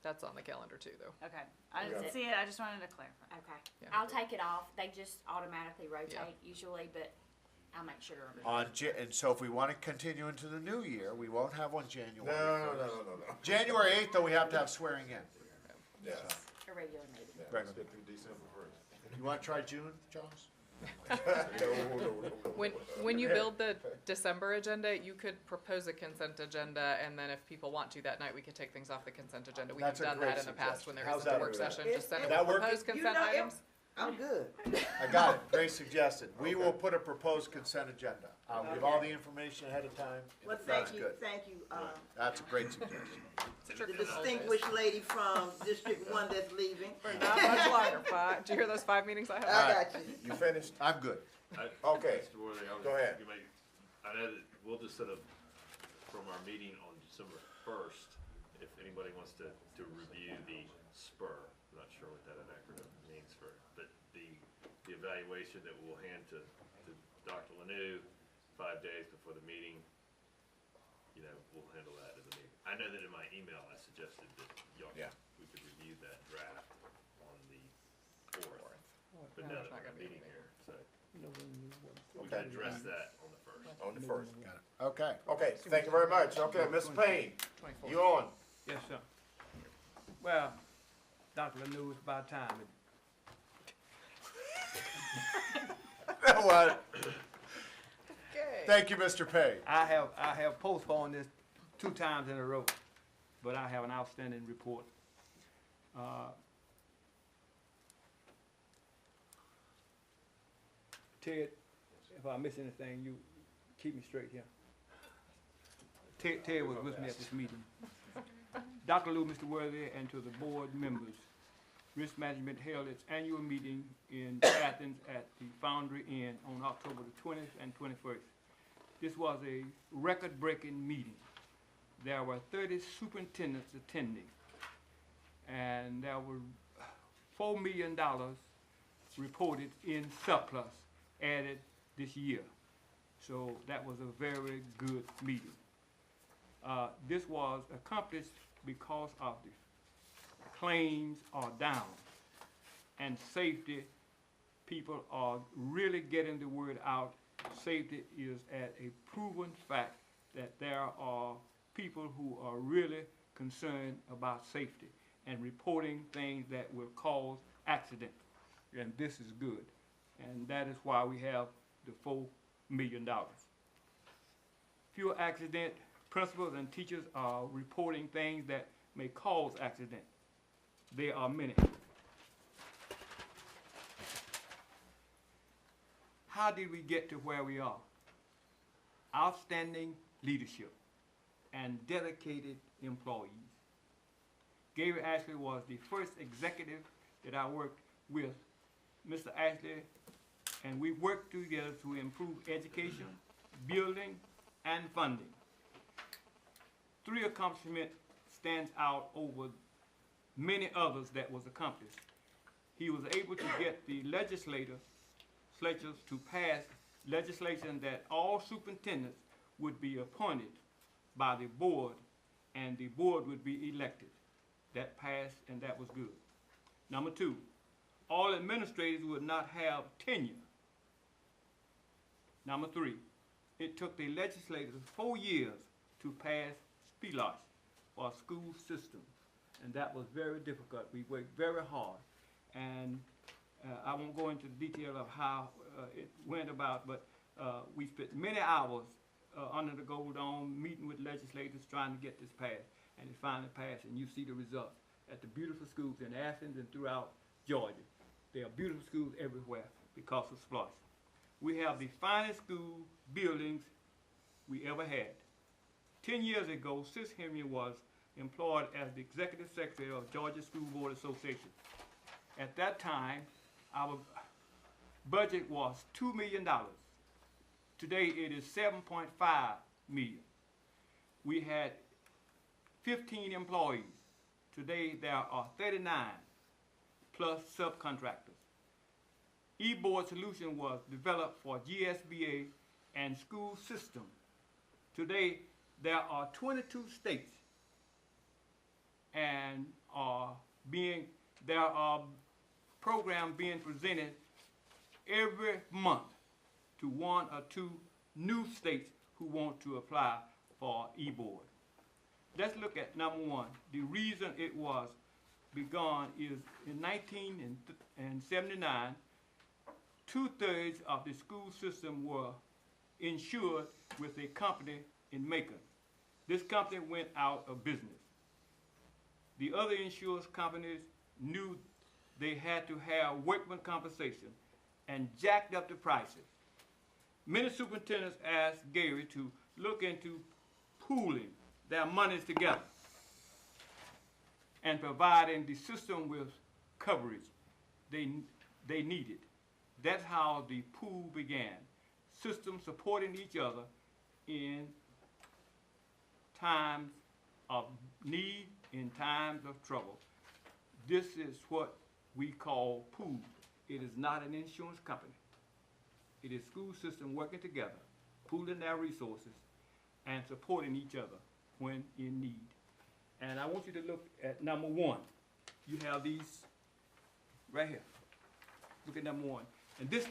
S11: that's on the calendar too, though.
S3: okay. I
S1: Yeah.
S3: didn't see it, I just wanted to clarify.
S2: Okay.
S11: Yeah.
S2: I'll take it off. They just automatically rotate usually, but I'll make sure.
S4: And so if we want to continue into the new year, we won't have one January.
S1: No.
S4: January 8th, though, we have to have swearing in.
S1: Yes.
S2: A regular meeting.
S1: Yeah,
S4: Right.
S1: let's get through December first.
S4: You want to try June, Charles?
S1: No.
S11: When you build the December agenda, you could propose a consent agenda, and then if people want to that night, we could take things off the consent agenda. We've
S4: That's a
S11: done
S4: great
S11: that in the past when there
S4: suggestion.
S11: isn't a
S4: How's
S11: work
S4: that?
S11: session. Just send
S10: That
S11: them
S4: work?
S11: proposed
S10: You
S11: consent
S10: know,
S11: items.
S10: I'm good.
S4: I got it. Very suggested. We will put a proposed consent agenda. I'll give all the information ahead of time.
S10: Well,
S4: That's
S10: thank you,
S4: good.
S10: thank you,
S4: That's a great suggestion.
S10: the distinguished lady from District 1 that's leaving.
S11: Not much longer. Do you hear those 5 meetings I have?
S10: I got you.
S1: You finished?
S4: I'm good.
S1: Okay.
S7: Mr. Worthing,
S1: Go ahead.
S7: I know that we'll just sort of, from our meeting on December 1st, if anybody wants to review the SPUR, I'm not sure what that acronym means but the evaluation that we'll hand to Dr. Lanou 5 days before the meeting, we'll handle that at the meeting. I know that in my email I suggested that we could review that draft on the 4th, but now that we're in a meeting here, so we can address that on the 1st.
S1: On the first.
S4: Got it. Okay.
S1: Okay, thank you very much. Okay, Mr. Payne, you on?
S6: Yes, sir. Well, Dr. Lanou, it's about time.
S4: What?
S11: Okay.
S4: Thank you, Mr. Pay.
S6: I have postponed this 2 times in a row, but I have an outstanding report. Ted, if I miss anything, you keep me straight here. Ted was with me at this meeting. Dr. Lou, Mr. Worthy, and to the board members, Risk Management held its annual meeting in Athens at the Foundry Inn on October the 20th and 21st. This was a record-breaking meeting. There were 30 superintendents attending, and there were $4 million reported in surplus added this year. So that was a very good meeting. This was accomplished because of the claims are down and safety, people are really getting the word out. Safety is at a proven fact that there are people who are really concerned about safety and reporting things that will cause accident. And this is good. And that is why we have the $4 million. Fewer accident, principals and teachers are reporting things that may cause accident. There are many. How did we get to where we are? Outstanding leadership and dedicated employees. Gary Ashley was the first executive that I worked with. Mr. Ashley, and we worked together to improve education, building, and funding. 3 accomplishments stands out over many others that was accomplished. He was able to get the legislatures to pass legislation that all superintendents would be appointed by the board and the board would be elected. That passed and that was good. Number 2, all administrators would not have tenure. Number 3, it took the legislators 4 years to pass SPLOST, or school system, and that was very difficult. We worked very hard, and I won't go into detail of how it went about, but we spent many hours under the gold dome meeting with legislators trying to get this passed, and it finally passed, and you see the results at the beautiful schools in Athens and throughout Georgia. There are beautiful schools everywhere because of SPLOST. We have the finest school buildings we ever had. 10 years ago, Sis Henry was employed as the executive secretary of Georgia School Board Association. At that time, our budget was $2 million. Today it is $7.5 million. We had 15 employees. Today there are 39 plus subcontractors. E-board solution was developed for GSBA and school system. Today there are 22 states and there are programs being presented every month to one or two new states who want to apply for e-board. Let's look at number one. The reason it was begun is in 1979, 2/3 of the school system were insured with a company in Macon. This company went out of business. The other insurance companies knew they had to have workman compensation and jacked up the prices. Many superintendents asked Gary to look into pooling their monies together and providing the system with coverage they needed. That's how the pool began. Systems supporting each other in times of need, in times of trouble. This is what we call pool. It is not an insurance company. It is school system working together, pooling their resources, and supporting each other when in need. And I want you to look at number one. You have these right here. Look at number one. And this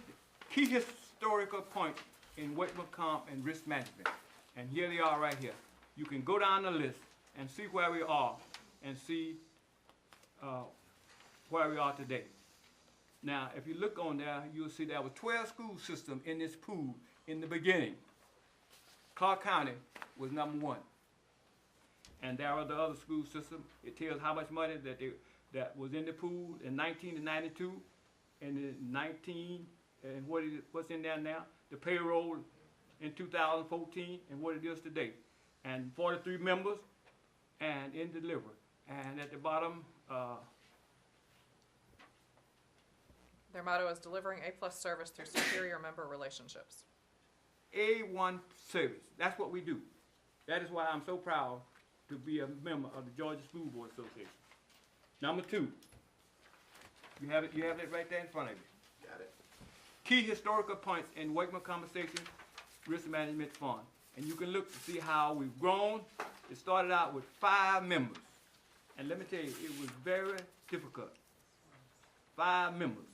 S6: key historical point in workman comp and risk management. And here they are right here. You can go down the list and see where we are and see where we are today. Now, if you look on there, you'll see there were 12 school systems in this pool in the beginning. Clarke County was number one. And there are the other school systems. It tells how much money that was in the pool in 1992, and in 19, and what's in there now, the payroll in 2014, and what it is today. And 43 members, and in delivery. And at the bottom,
S11: Their motto is delivering A+ service through superior member relationships.
S6: A1 service. That's what we do. That is why I'm so proud to be a member of the Georgia School Board Association. Number two, you have it right there in front of you.
S1: Got it.
S6: Key historical points in workman compensation risk management fund. And you can look to see how we've grown. It started out with 5 members. And let me tell you, it was very difficult. 5 members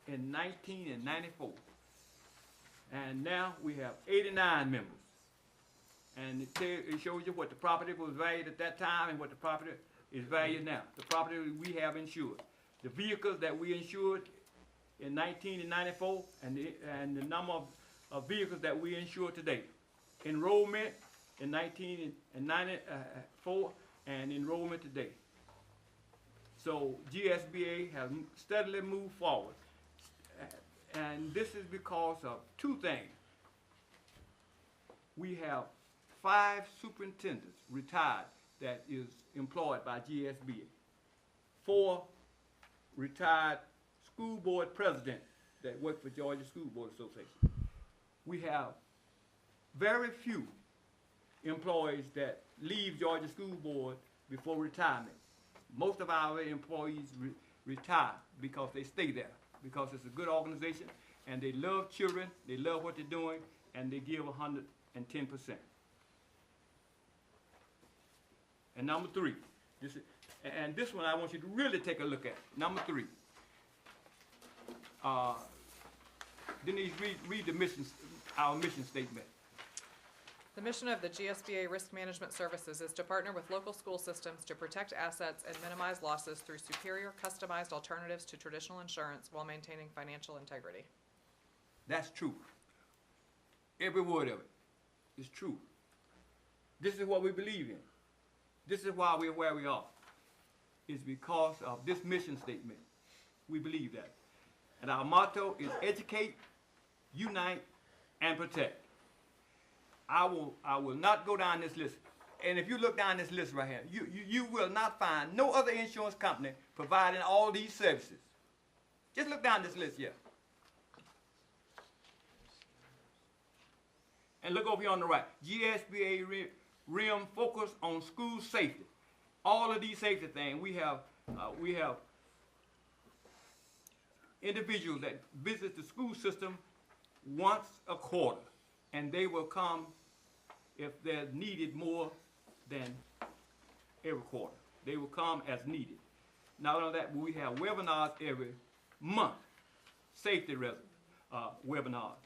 S6: in 1994. And now we have 89 members. And it shows you what the property was valued at that time and what the property is valued now. The property we have insured. The vehicles that we insured in 1994 and the number of vehicles that we insure today. Enrollment in 1994 and enrollment today. So GSBA has steadily moved forward. And this is because of 2 things. We have 5 superintendents retired that is employed by GSBA. 4 retired school board presidents that work for Georgia School Board Association. We have very few employees that leave Georgia School Board before retirement. Most of our employees retire because they stay there, because it's a good organization and they love children, they love what they're doing, and they give 110%. And number 3, this one I want you to really take a look at. Number 3. Denise, read the our mission statement.
S11: The mission of the GSBA Risk Management Services is to partner with local school systems to protect assets and minimize losses through superior customized alternatives to traditional insurance while maintaining financial integrity.
S6: That's true. Every word of it is true. This is what we believe in. This is why we're where we are. It's because of this mission statement. We believe that. And our motto is educate, unite, and protect. I will not go down this list. And if you look down this list right here, you will not find no other insurance company providing all these services. Just look down this list here. And look over here on the right. GSBA RIM focus on school safety. All of these safety things, we have individuals that visit the school system once a quarter, and they will come if they're needed more than every quarter. They will come as needed. Not only that, but we have webinars every month, safety webinars.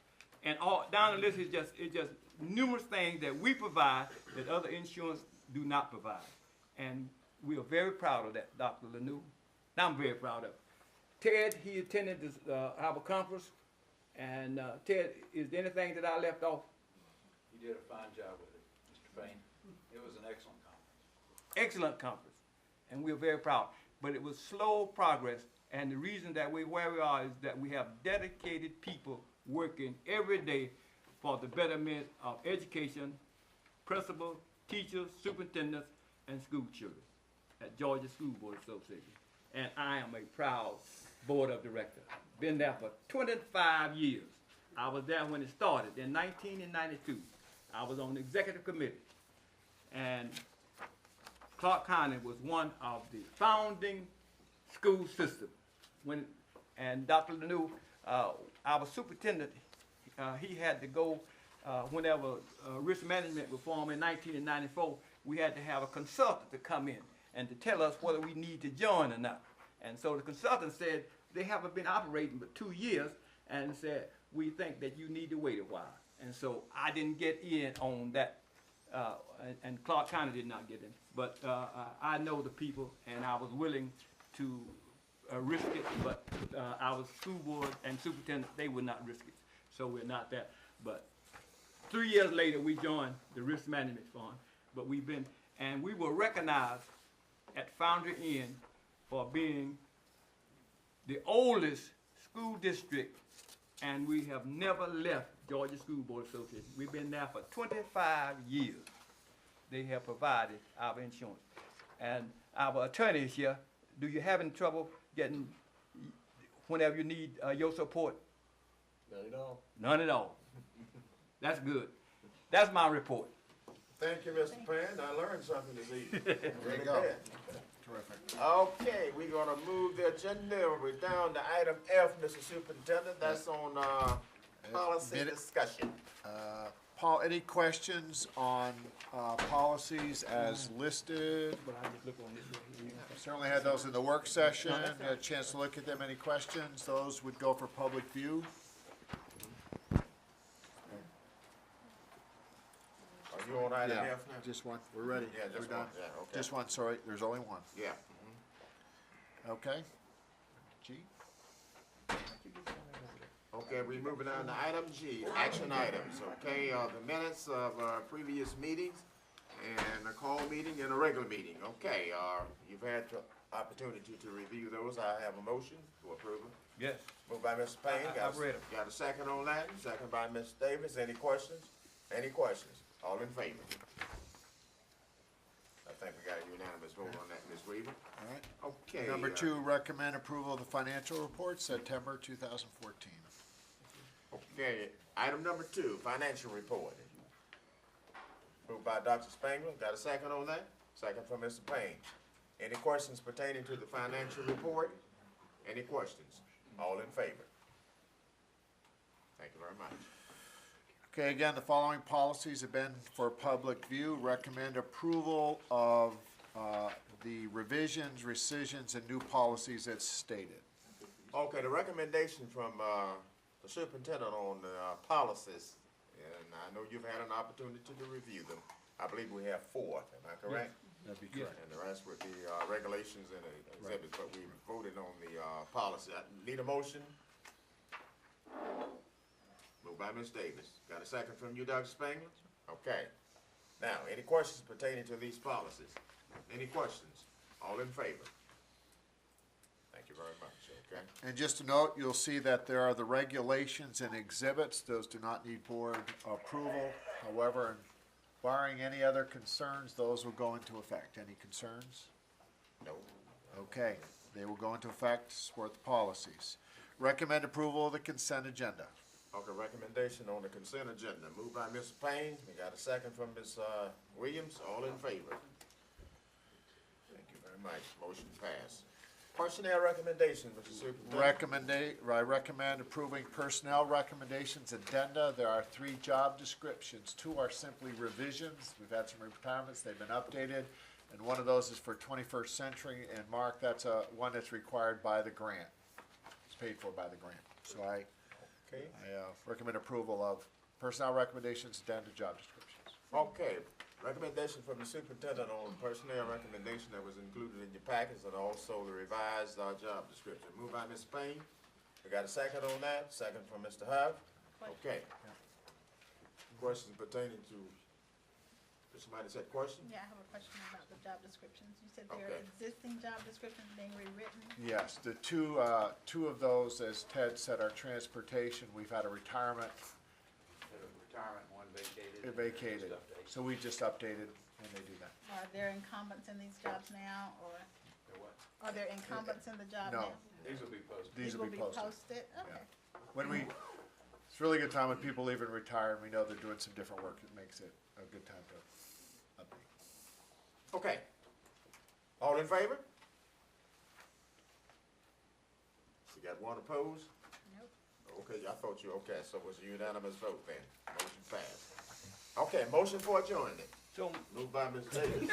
S6: And all, down the list is just, numerous things that we provide that other insurance do not provide. And we are very proud of that, Dr. Lanu. I'm very proud of it. Ted, he attended this, our conference, and Ted, is there anything that I left off?
S12: You did a fine job with it, Mr. Payne. It was an excellent conference.
S6: Excellent conference, and we're very proud. But it was slow progress, and the reason that we're where we are is that we have dedicated people working every day for the betterment of education, principals, teachers, superintendents, and school children at Georgia School Board Association. And I am a proud board of directors. Been there for 25 years. I was there when it started in 1992. I was on the executive committee. And Clarke County was one of the founding school systems. And Dr. Lanu, our superintendent, he had to go whenever risk management reform in 1994, we had to have a consultant to come in and to tell us whether we need to join or not. And so the consultant said, they haven't been operating but 2 years, and said, we think that you need to wait a while. And so I didn't get in on that, and Clarke County did not get in. But I know the people, and I was willing to risk it, but our school board and superintendent, they would not risk it. So we're not that. But 3 years later, we joined the Risk Management Fund. But we've been, and we were recognized at Foundry Inn for being the oldest school district, and we have never left Georgia School Board Association. We've been there for 25 years. They have provided our insurance. And our attorney is here. Do you have any trouble getting, whenever you need your support?
S1: None at all.
S6: None at all. That's good. That's my report.
S1: Thank you, Mr. Pan. I learned something this evening.
S4: There you go. Terrific.
S1: Okay, we're gonna move the agenda. We're down to item F, Mr. Superintendent. That's on, policy
S4: minute-
S1: discussion.
S4: Paul, any questions on policies as listed?
S6: But I just look on this right here.
S4: Certainly had those in the work session, had a chance to look at them. Any questions? Those would go for public view.
S1: Are you on item
S4: Yeah,
S1: F now?
S4: just one. We're ready.
S1: Yeah, just
S4: We're
S1: one,
S4: done.
S1: yeah, okay.
S4: Just one, sorry. There's only one.
S1: Yeah.
S4: Okay. G?
S1: Okay, we're moving on to item G, action items, okay? The minutes of previous meetings and a call meeting and a regular meeting, okay? You've had the opportunity to review those. I have a motion to approve them.
S6: Yes.
S1: Moved by Mr. Payne.
S6: I've read 'em.
S1: Got a second on that? Second by Ms. Davis. Any questions? Any questions? All in favor? I think we got a unanimous vote on that, Ms. Weaver.
S4: All right.
S1: Okay.
S4: Number 2, recommend approval of the financial report, September 2014.
S1: Okay, item number 2, financial report. Moved by Dr. Spangler. Got a second on that? Second from Mr. Payne. Any questions pertaining to the financial report? Any questions? All in favor? Thank you very much.
S4: Okay, again, the following policies have been for public view. Recommend approval of the revisions, rescissions, and new policies as stated.
S1: Okay, the recommendation from the superintendent on the policies, and I know you've had an opportunity to review them. I believe we have 4, am I correct?
S4: That'd be
S6: correct.
S1: And the rest would be regulations and exhibits, but we voted on the policy. I need a motion? Moved by Ms. Davis. Got a second from you, Dr. Spangler? Okay. Now, any questions pertaining to these policies? Any questions? All in favor? Thank you very much, okay?
S4: And just a note, you'll see that there are the regulations and exhibits. Those do not need board approval. However, barring any other concerns, those will go into effect. Any concerns?
S1: No.
S4: Okay, they will go into effect, support the policies. Recommend approval of the consent agenda.
S1: Okay, recommendation on the consent agenda. Moved by Mr. Payne. We got a second from Ms. Williams. All in favor? Thank you very much. Motion passed. Personnel recommendations, Mr. Superintendent.
S4: I recommend approving personnel recommendations addenda. There are 3 job descriptions. 2 are simply revisions. We've had some retirements, they've been updated. And one of those is for 21st Century. And Mark, that's one that's required by the grant. It's paid for by the grant. So I
S1: Okay.
S4: I recommend approval of personnel recommendations down to job descriptions.
S1: Okay, recommendation from the superintendent on personnel recommendation that was included in your packets and also the revised, job description. Moved by Ms. Payne. We got a second on that, second from Mr. Huff. Okay. Questions pertaining to, did somebody said question?
S9: Yeah, I have a question about the job descriptions. You said there are
S1: Okay.
S9: existing job descriptions being rewritten.
S4: Yes, the two of those, as Ted said, are transportation. We've had a retirement,
S12: Had a retirement, one vacated.
S4: it vacated, so we just updated and they do that.
S9: Are there incumbents in these jobs now, or
S12: There what?
S9: are there incumbents in the job
S4: No.
S9: now?
S12: These will be posted.
S4: These will be posted.
S9: Okay.
S4: When it's a really good time when people leave and retire and we know they're doing some different work, it makes it a good time to update.
S1: Okay. All in favor? You got one opposed?
S9: Nope.
S1: Okay, I thought you, okay, so it was a unanimous vote then. Motion passed. Okay, motion for adjournment.
S6: So
S1: Moved by Ms. Davis.